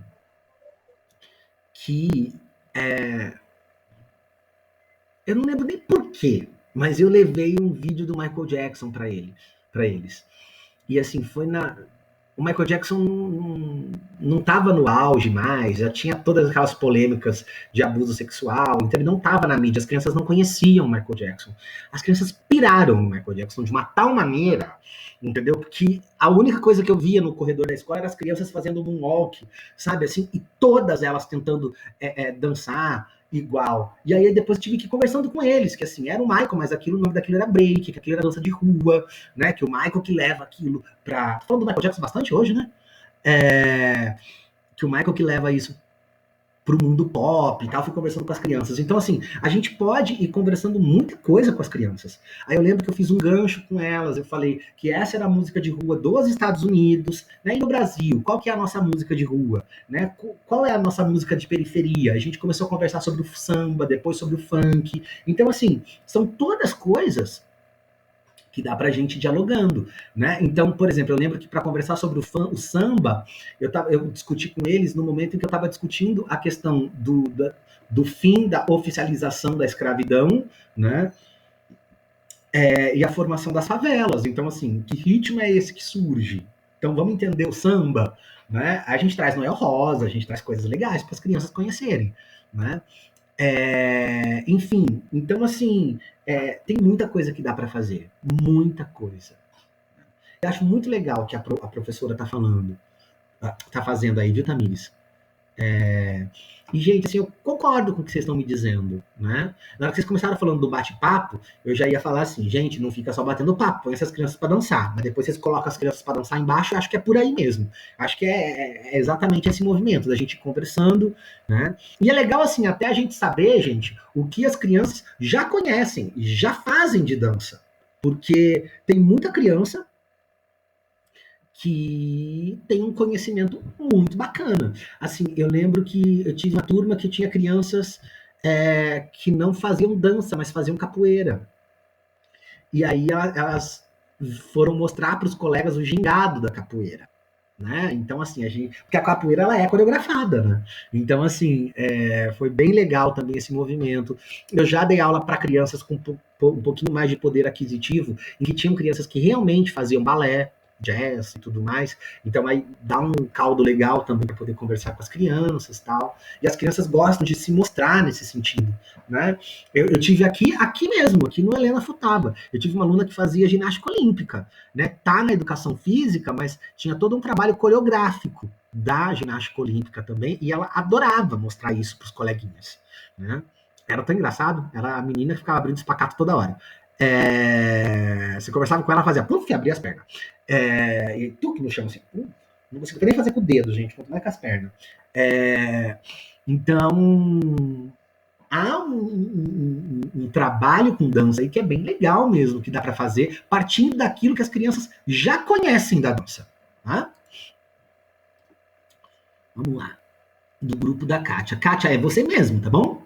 que eu não lembro nem por quê, mas eu levei um vídeo do Michael Jackson para eles. E assim, o Michael Jackson não estava no auge mais, já tinha todas aquelas polêmicas de abuso sexual, então ele não estava na mídia, as crianças não conheciam o Michael Jackson. As crianças piraram no Michael Jackson de uma tal maneira, entendeu? Que a única coisa que eu via no corredor da escola era as crianças fazendo moonwalk, sabe assim? E todas elas tentando dançar igual. E aí depois tive que ir conversando com eles, que assim, era o Michael, mas o nome daquilo era break, que aquilo era dança de rua, né? Que o Michael que leva aquilo pra... Tô falando do Michael Jackson bastante hoje, né? Que o Michael que leva isso pro mundo pop e tal, fui conversando com as crianças. Então, assim, a gente pode ir conversando muita coisa com as crianças. Aí eu lembro que eu fiz um gancho com elas, eu falei que essa era a música de rua dos Estados Unidos, né? E no Brasil, qual que é a nossa música de rua, né? Qual é a nossa música de periferia? A gente começou a conversar sobre o samba, depois sobre o funk. Então, assim, são todas coisas que dá pra gente ir dialogando, né? Então, por exemplo, eu lembro que para conversar sobre o samba, eu discuti com eles no momento em que eu estava discutindo a questão do fim da oficialização da escravidão, né? E a formação das favelas. Então, assim, que ritmo é esse que surge? Então, vamos entender o samba, né? A gente traz Noel Rosa, a gente traz coisas legais para as crianças conhecerem, né? Enfim, então, assim, tem muita coisa que dá para fazer, muita coisa. Eu acho muito legal que a professora está falando, está fazendo aí, viu, Tamires? E, gente, assim, eu concordo com o que vocês estão me dizendo, né? Na hora que vocês começaram falando do bate-papo, eu já ia falar assim, gente, não fica só batendo papo, põe essas crianças para dançar. Mas depois vocês colocam as crianças para dançar embaixo, eu acho que é por aí mesmo. Acho que é exatamente esse movimento, da gente conversando, né? E é legal, assim, até a gente saber, gente, o que as crianças já conhecem, já fazem de dança. Porque tem muita criança que tem um conhecimento muito bacana. Assim, eu lembro que eu tive uma turma que tinha crianças que não faziam dança, mas faziam capoeira. E aí elas foram mostrar para os colegas o gingado da capoeira. Né? Então, assim, porque a capoeira ela é coreografada, né? Então, assim, foi bem legal também esse movimento. Eu já dei aula para crianças com um pouquinho mais de poder aquisitivo, em que tinham crianças que realmente faziam balé, jazz e tudo mais. Então, aí dá um caldo legal também para poder conversar com as crianças e tal. E as crianças gostam de se mostrar nesse sentido, né? Eu tive aqui mesmo, aqui no Helena Futaba, eu tive uma aluna que fazia ginástica olímpica, né? Tá na educação física, mas tinha todo um trabalho coreográfico da ginástica olímpica também, e ela adorava mostrar isso para os coleguinhas, né? Era tão engraçado, era a menina que ficava abrindo espacato toda hora. Você conversava com ela, fazia pluf e abria as pernas. E tu que no chão assim, não consigo nem fazer com o dedo, gente, quanto mais com as pernas. Então, há um trabalho com dança aí que é bem legal mesmo, que dá para fazer, partindo daquilo que as crianças já conhecem da dança. Tá? Vamos lá. Do grupo da Kátia. Kátia, é você mesmo, tá bom?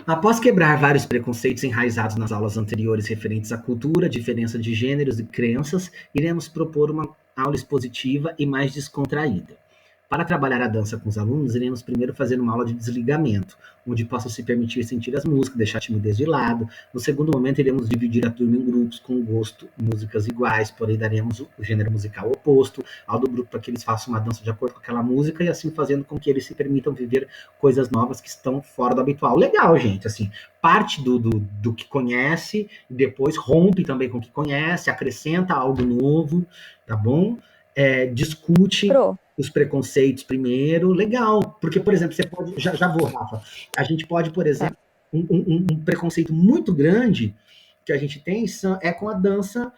Após quebrar vários preconceitos enraizados nas aulas anteriores referentes à cultura, diferença de gêneros e crenças, iremos propor uma aula expositiva e mais descontraída. Para trabalhar a dança com os alunos, iremos primeiro fazer uma aula de desligamento, onde possam se permitir sentir as músicas, deixar a timidez de lado. No segundo momento, iremos dividir a turma em grupos com gosto, músicas iguais, porém daremos o gênero musical oposto ao do grupo para que eles façam uma dança de acordo com aquela música e assim fazendo com que eles se permitam viver coisas novas que estão fora do habitual. Legal, gente, assim, parte do que conhece e depois rompe também com o que conhece, acrescenta algo novo, tá bom? Discute os preconceitos primeiro, legal, porque, por exemplo, você pode, já vou, Rafa, a gente pode, por exemplo, um preconceito muito grande que a gente tem é com a dança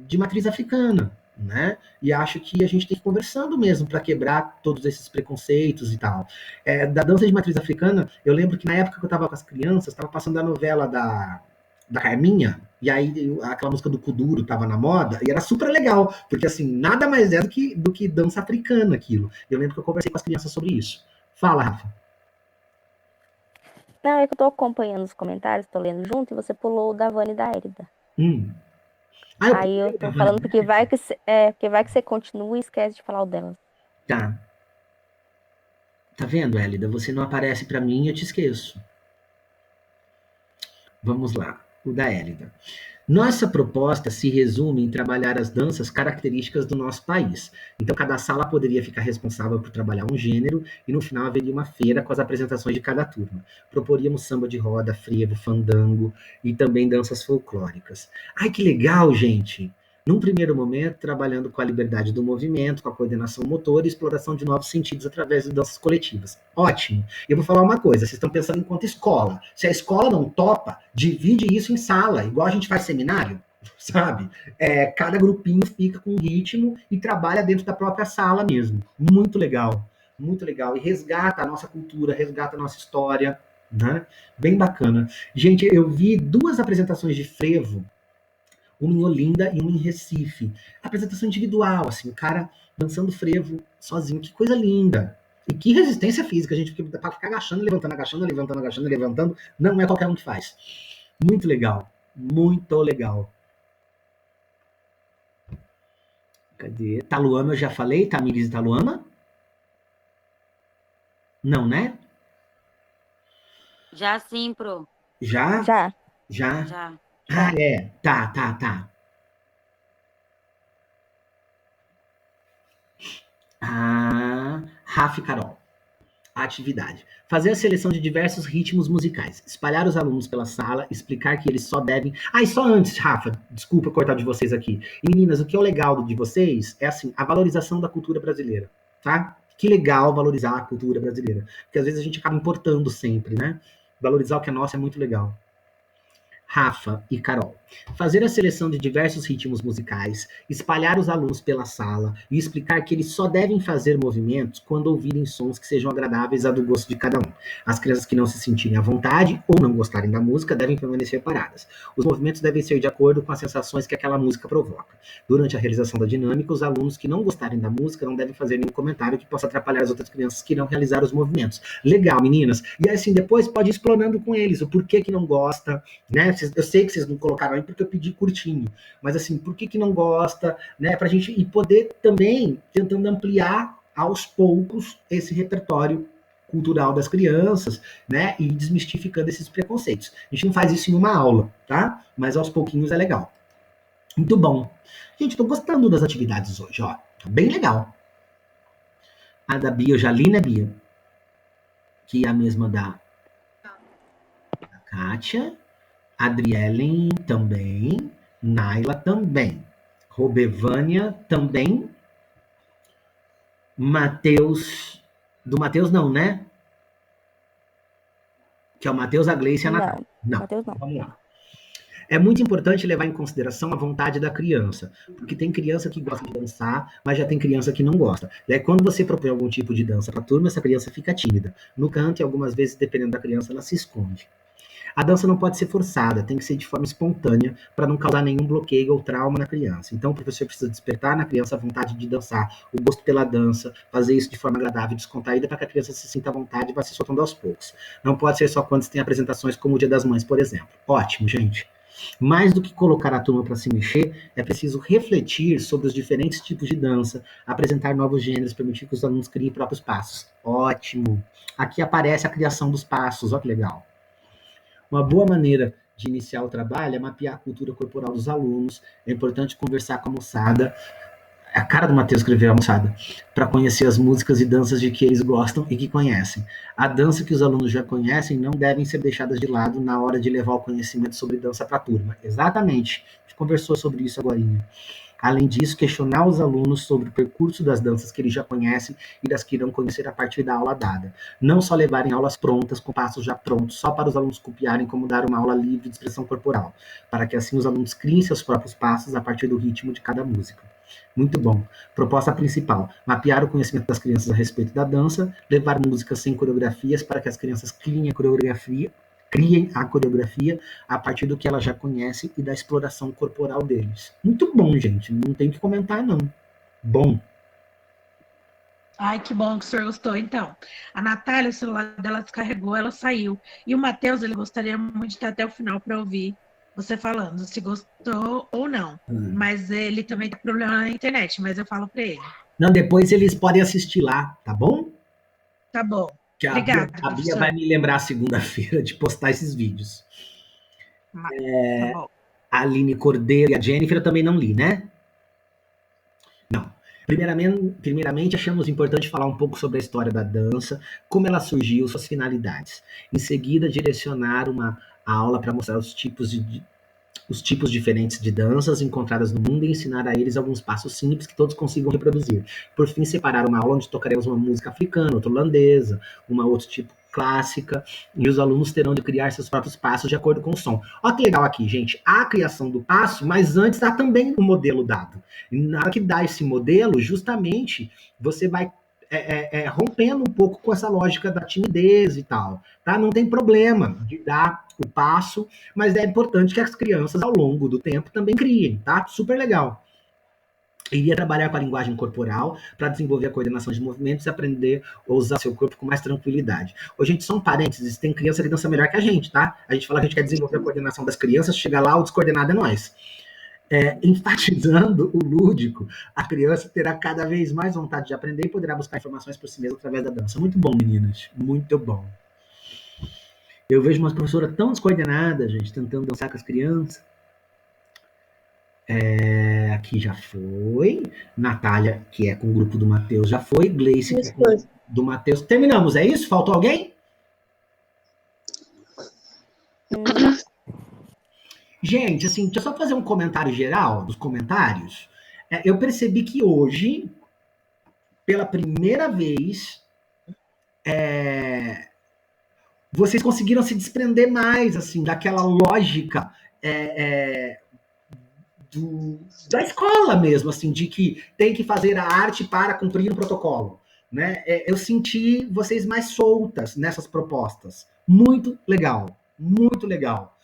de matriz africana, né? E acho que a gente tem que ir conversando mesmo para quebrar todos esses preconceitos e tal. Da dança de matriz africana, eu lembro que na época que eu estava com as crianças, estava passando a novela da Carminha, e aí aquela música do Kuduro tava na moda, e era super legal, porque assim, nada mais é do que dança africana aquilo. Eu lembro que eu conversei com as crianças sobre isso. Fala, Rafa. Não, é que eu tô acompanhando os comentários, tô lendo junto, e você pulou o da Vânia e da Érida. Aí eu tô falando porque vai que você continua e esquece de falar o delas. Tá. Tá vendo, Élida? Você não aparece pra mim e eu te esqueço. Vamos lá. O da Élida. Nossa proposta se resume em trabalhar as danças características do nosso país. Então, cada sala poderia ficar responsável por trabalhar um gênero e no final haveria uma feira com as apresentações de cada turma. Proporíamos samba de roda, frevo, fandango e também danças folclóricas. Ai, que legal, gente! Num primeiro momento, trabalhando com a liberdade do movimento, com a coordenação motora e exploração de novos sentidos através de danças coletivas. Ótimo. Eu vou falar uma coisa, vocês estão pensando enquanto escola. Se a escola não topa, divide isso em sala, igual a gente faz seminário, sabe? Cada grupinho fica com um ritmo e trabalha dentro da própria sala mesmo. Muito legal. Muito legal. E resgata a nossa cultura, resgata a nossa história, né? Bem bacana. Gente, eu vi 2 apresentações de frevo, uma em Olinda e uma em Recife. Apresentação individual, assim, o cara dançando frevo sozinho. Que coisa linda. E que resistência física, gente, porque para ficar agachando, levantando, agachando, levantando, agachando, levantando, não é qualquer um que faz. Muito legal. Muito legal. Cadê? Taluama eu já falei. Tamires e Taluama? Não, né? Já sim, pro. Já? Já. Já. Ah, é. Tá. Rafa e Carol. Atividade. Fazer a seleção de diversos ritmos musicais. Espalhar os alunos pela sala, explicar que eles só devem... e só antes, Rafa, desculpa cortar de vocês aqui. E meninas, o que é o legal de vocês é assim, a valorização da cultura brasileira, tá? Que legal valorizar a cultura brasileira. Porque às vezes a gente acaba importando sempre, né? Valorizar o que é nosso é muito legal. Rafa e Carol. Fazer a seleção de diversos ritmos musicais, espalhar os alunos pela sala e explicar que eles só devem fazer movimentos quando ouvirem sons que sejam agradáveis ao do gosto de cada um. As crianças que não se sentirem à vontade ou não gostarem da música devem permanecer paradas. Os movimentos devem ser de acordo com as sensações que aquela música provoca. Durante a realização da dinâmica, os alunos que não gostarem da música não devem fazer nenhum comentário que possa atrapalhar as outras crianças que irão realizar os movimentos. Legal, meninas. E assim, depois pode ir explorando com eles o porquê que não gosta, né? Eu sei que vocês não colocaram aí porque eu pedi curtinho, mas assim, por que não gosta, né? Pra gente e poder também tentando ampliar aos poucos esse repertório cultural das crianças, né? E desmistificando esses preconceitos. A gente não faz isso em uma aula, tá? Mas aos pouquinhos é legal. Muito bom. Gente, tô gostando das atividades hoje, ó. Tá bem legal. A da Bia eu já li, né, Bia? Que é a mesma da Kátia. Adrielen também, Naila também, Robevânia também, Matheus, do Matheus não, né? Que é o Matheus, a Gleice e a Natália. Não, Matheus não. Vamos lá. É muito importante levar em consideração a vontade da criança, porque tem criança que gosta de dançar, mas já tem criança que não gosta. E aí, quando você propõe algum tipo de dança para a turma, essa criança fica tímida. No canto, e algumas vezes, dependendo da criança, ela se esconde. A dança não pode ser forçada, tem que ser de forma espontânea para não causar nenhum bloqueio ou trauma na criança. Então, o professor precisa despertar na criança a vontade de dançar, o gosto pela dança, fazer isso de forma agradável e descontraída para que a criança se sinta à vontade e vá se soltando aos poucos. Não pode ser só quando se tem apresentações como o Dia das Mães, por exemplo. Ótimo, gente. Mais do que colocar a turma para se mexer, é preciso refletir sobre os diferentes tipos de dança, apresentar novos gêneros, permitir que os alunos criem próprios passos. Ótimo. Aqui aparece a criação dos passos, olha que legal. Uma boa maneira de iniciar o trabalho é mapear a cultura corporal dos alunos. É importante conversar com a moçada. A cara do Matheus escrever a moçada, para conhecer as músicas e danças de que eles gostam e que conhecem. A dança que os alunos já conhecem não devem ser deixadas de lado na hora de levar o conhecimento sobre dança para a turma. Exatamente. A gente conversou sobre isso agora. Além disso, questionar os alunos sobre o percurso das danças que eles já conhecem e das que irão conhecer a partir da aula dada. Não só levarem aulas prontas, com passos já prontos, só para os alunos copiarem como dar uma aula livre de expressão corporal, para que assim os alunos criem seus próprios passos a partir do ritmo de cada música. Muito bom. Proposta principal: mapear o conhecimento das crianças a respeito da dança, levar músicas sem coreografias para que as crianças criem a coreografia a partir do que elas já conhecem e da exploração corporal deles. Muito bom, gente. Não tem que comentar, não. Bom. Ai, que bom que o senhor gostou. Então, a Natália, o celular dela descarregou, ela saiu. E o Matheus, ele gostaria muito de estar até o final para ouvir você falando, se gostou ou não. Mas ele também tem problema na internet, mas eu falo para ele. Não, depois eles podem assistir lá, tá bom? Tá bom. Que Obrigada, a Bia vai me lembrar segunda-feira de postar esses vídeos. Tá bom. A Aline Cordeiro e a Jennifer eu também não li, né? Não. Primeiramente, achamos importante falar um pouco sobre a história da dança, como ela surgiu, suas finalidades. Em seguida, direcionar uma aula para mostrar os tipos diferentes de danças encontradas no mundo e ensinar a eles alguns passos simples que todos consigam reproduzir. Por fim, separar uma aula onde tocaremos uma música africana, outra holandesa, uma outro tipo clássica, e os alunos terão de criar seus próprios passos de acordo com o som. Olha que legal aqui, gente. Há a criação do passo, mas antes há também um modelo dado. E na hora que dá esse modelo, justamente, você vai rompendo um pouco com essa lógica da timidez e tal, tá? Não tem problema de dar o passo, mas é importante que as crianças, ao longo do tempo, também criem, tá? Super legal. Iria trabalhar com a linguagem corporal para desenvolver a coordenação de movimentos e aprender a usar seu corpo com mais tranquilidade. Ô, gente, só um parênteses, tem criança que dança melhor que a gente, tá? A gente fala que a gente quer desenvolver a coordenação das crianças, chega lá, o descoordenado é nós. Enfatizando o lúdico, a criança terá cada vez mais vontade de aprender e poderá buscar informações por si mesma através da dança. Muito bom, meninas. Muito bom. Eu vejo umas professoras tão descoordenadas, gente, tentando dançar com as crianças. Aqui já foi. Natália, que é com o grupo do Matheus, já foi. Gleice, que é com o grupo do Matheus. Terminamos, é isso? Faltou alguém? Gente, assim, deixa eu só fazer um comentário geral dos comentários. Eu percebi que hoje, pela primeira vez, vocês conseguiram se desprender mais, assim, daquela lógica da escola mesmo, assim, de que tem que fazer a arte para cumprir o protocolo, né? Eu senti vocês mais soltas nessas propostas. Muito legal, muito legal.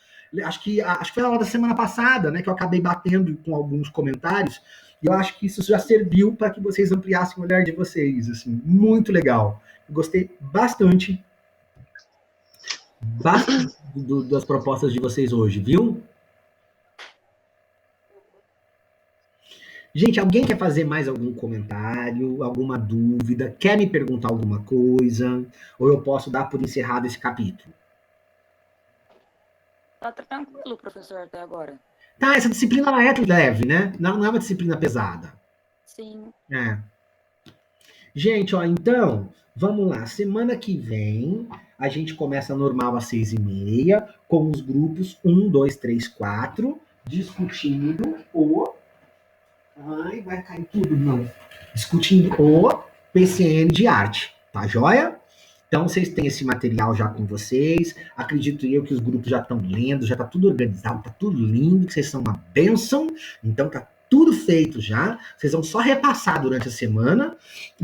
Acho que foi a aula da semana passada, né, que eu acabei batendo com alguns comentários, e eu acho que isso já serviu para que vocês ampliassem o olhar de vocês, assim, muito legal. Eu gostei bastante das propostas de vocês hoje, viu? Gente, alguém quer fazer mais algum comentário, alguma dúvida? Quer me perguntar alguma coisa? Ou eu posso dar por encerrado esse capítulo? Tá tranquilo, professor, até agora. Tá, essa disciplina ela é leve, né? Não é uma disciplina pesada. Sim. Gente, ó, então, vamos lá. Semana que vem, a gente começa normal às 6h30, com os grupos 1, 2, 3, 4, discutindo o... Ai, vai cair tudo, não. Discutindo o PCN de arte, tá joia? Então, vocês têm esse material já com vocês. Acredito eu que os grupos já estão lendo, já tá tudo organizado, tá tudo lindo, que vocês são uma bênção. Então, tá tudo feito já. Vocês vão só repassar durante a semana.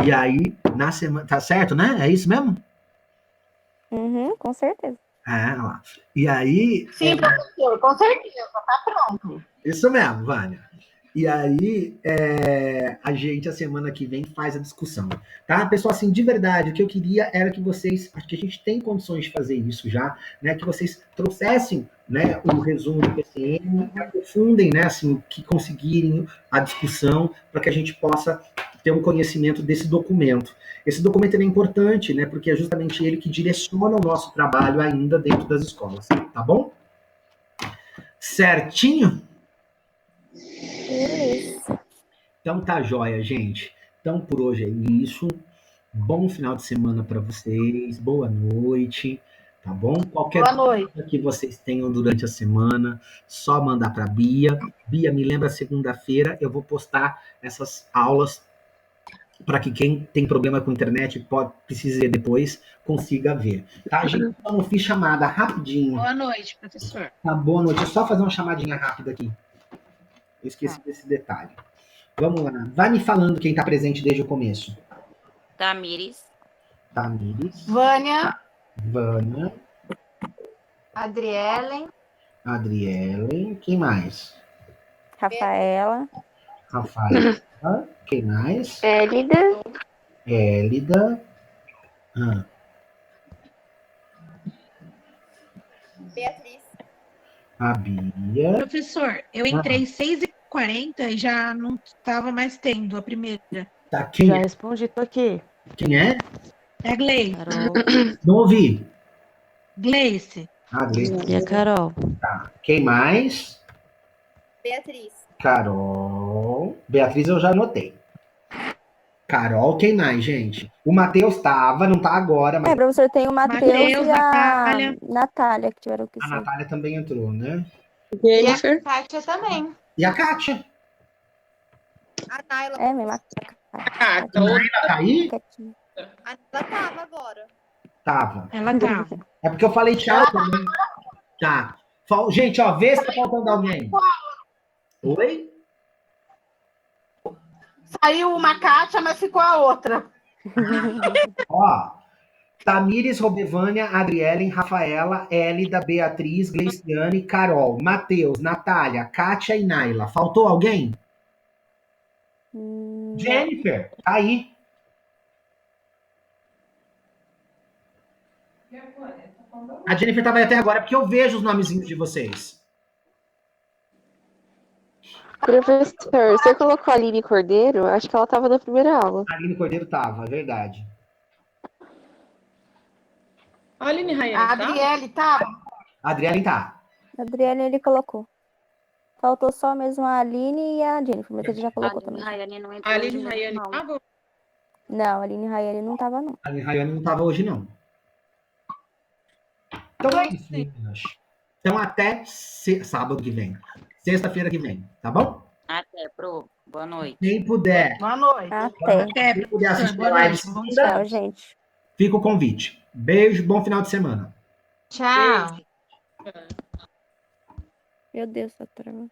E aí, na semana... Tá certo, né? É isso mesmo? Uhum, com certeza. Lá. E aí... Sim, professor, com certeza, tá pronto. Isso mesmo, Vânia. E aí, a gente, a semana que vem, faz a discussão. Tá? Pessoal, assim, de verdade, o que eu queria era que vocês, acho que a gente tem condições de fazer isso já, né? Que vocês trouxessem, né, o resumo do PCN, aprofundem, né, assim, que conseguirem a discussão, para que a gente possa ter um conhecimento desse documento. Esse documento é importante, né? Porque é justamente ele que direciona o nosso trabalho ainda dentro das escolas. Tá bom? Certinho? Isso. Então tá joia, gente. Então por hoje é isso. Bom final de semana para vocês. Boa noite, tá bom? Qualquer coisa que vocês tenham durante a semana, só mandar para Bia. Bia, me lembra segunda-feira, eu vou postar essas aulas para que quem tem problema com internet precise ver depois, consiga ver. Tá, gente? Eu não fiz chamada rapidinho. Boa noite, professor. Tá, boa noite. É só fazer uma chamadinha rápida aqui. Eu esqueci desse detalhe. Vamos lá. Vai me falando quem está presente desde o começo. Tamires. Vânia. Adrielen. Quem mais? Rafaela. Quem mais? Élida. Beatriz. A Bia. Professor, eu entrei 6h40 e já não estava mais tendo a primeira. Tá, quem Já é? respondi, tô aqui. Quem é? É a Gleice. Carol. Não ouvi. Gleice. Gleice. E a Carol. Tá. Quem mais? Beatriz. Carol. Beatriz eu já anotei. Carol, quem mais, gente? O Matheus tava, não tá agora, mas Professor, tem o Matheus e a Natália que tiveram que a ser. Natália também entrou, né? E a Kátia também. E a Kátia? A Naila. É, mesmo. A Naila tá aí? A Naila tava agora. Tava. Ela tava. É porque eu falei tchau também. Tá. Gente, ó, vê se tá faltando alguém. Oi? Saiu uma caixa, mas ficou a outra. Ó, Tamires, Robevânia, Adrielen, Rafaela, Élida, Beatriz, Gleiciane, Carol, Matheus, Natália, Kátia e Naila. Faltou alguém? Jennifer, tá aí. A Jennifer estava aí até agora, porque eu vejo os nomezinhos de vocês. Professor, você colocou a Aline Cordeiro? Acho que ela estava na primeira aula. A Aline Cordeiro tava, é verdade. A Aline A Rayane, tá? Adriele tava? A Adriele tá. A Adriane, ele colocou. Faltou só mesmo a Aline e a Jennifer, mas ele já colocou também. A Rayane não entrou A hoje Aline mesmo, Rayane não. tava? Não, a Aline Rayane não tava, não. A Aline Rayane não tava hoje, não. Então é isso, meninas. Então até sábado que vem. Sexta-feira que vem, tá bom? Até, Pro. Boa noite. Quem puder. Boa noite. Até. Quem puder assistir Boa a live noite, bom segunda, Tchau, gente. fica o convite. Beijo, bom final de semana. Tchau. Meu Deus, tá travando.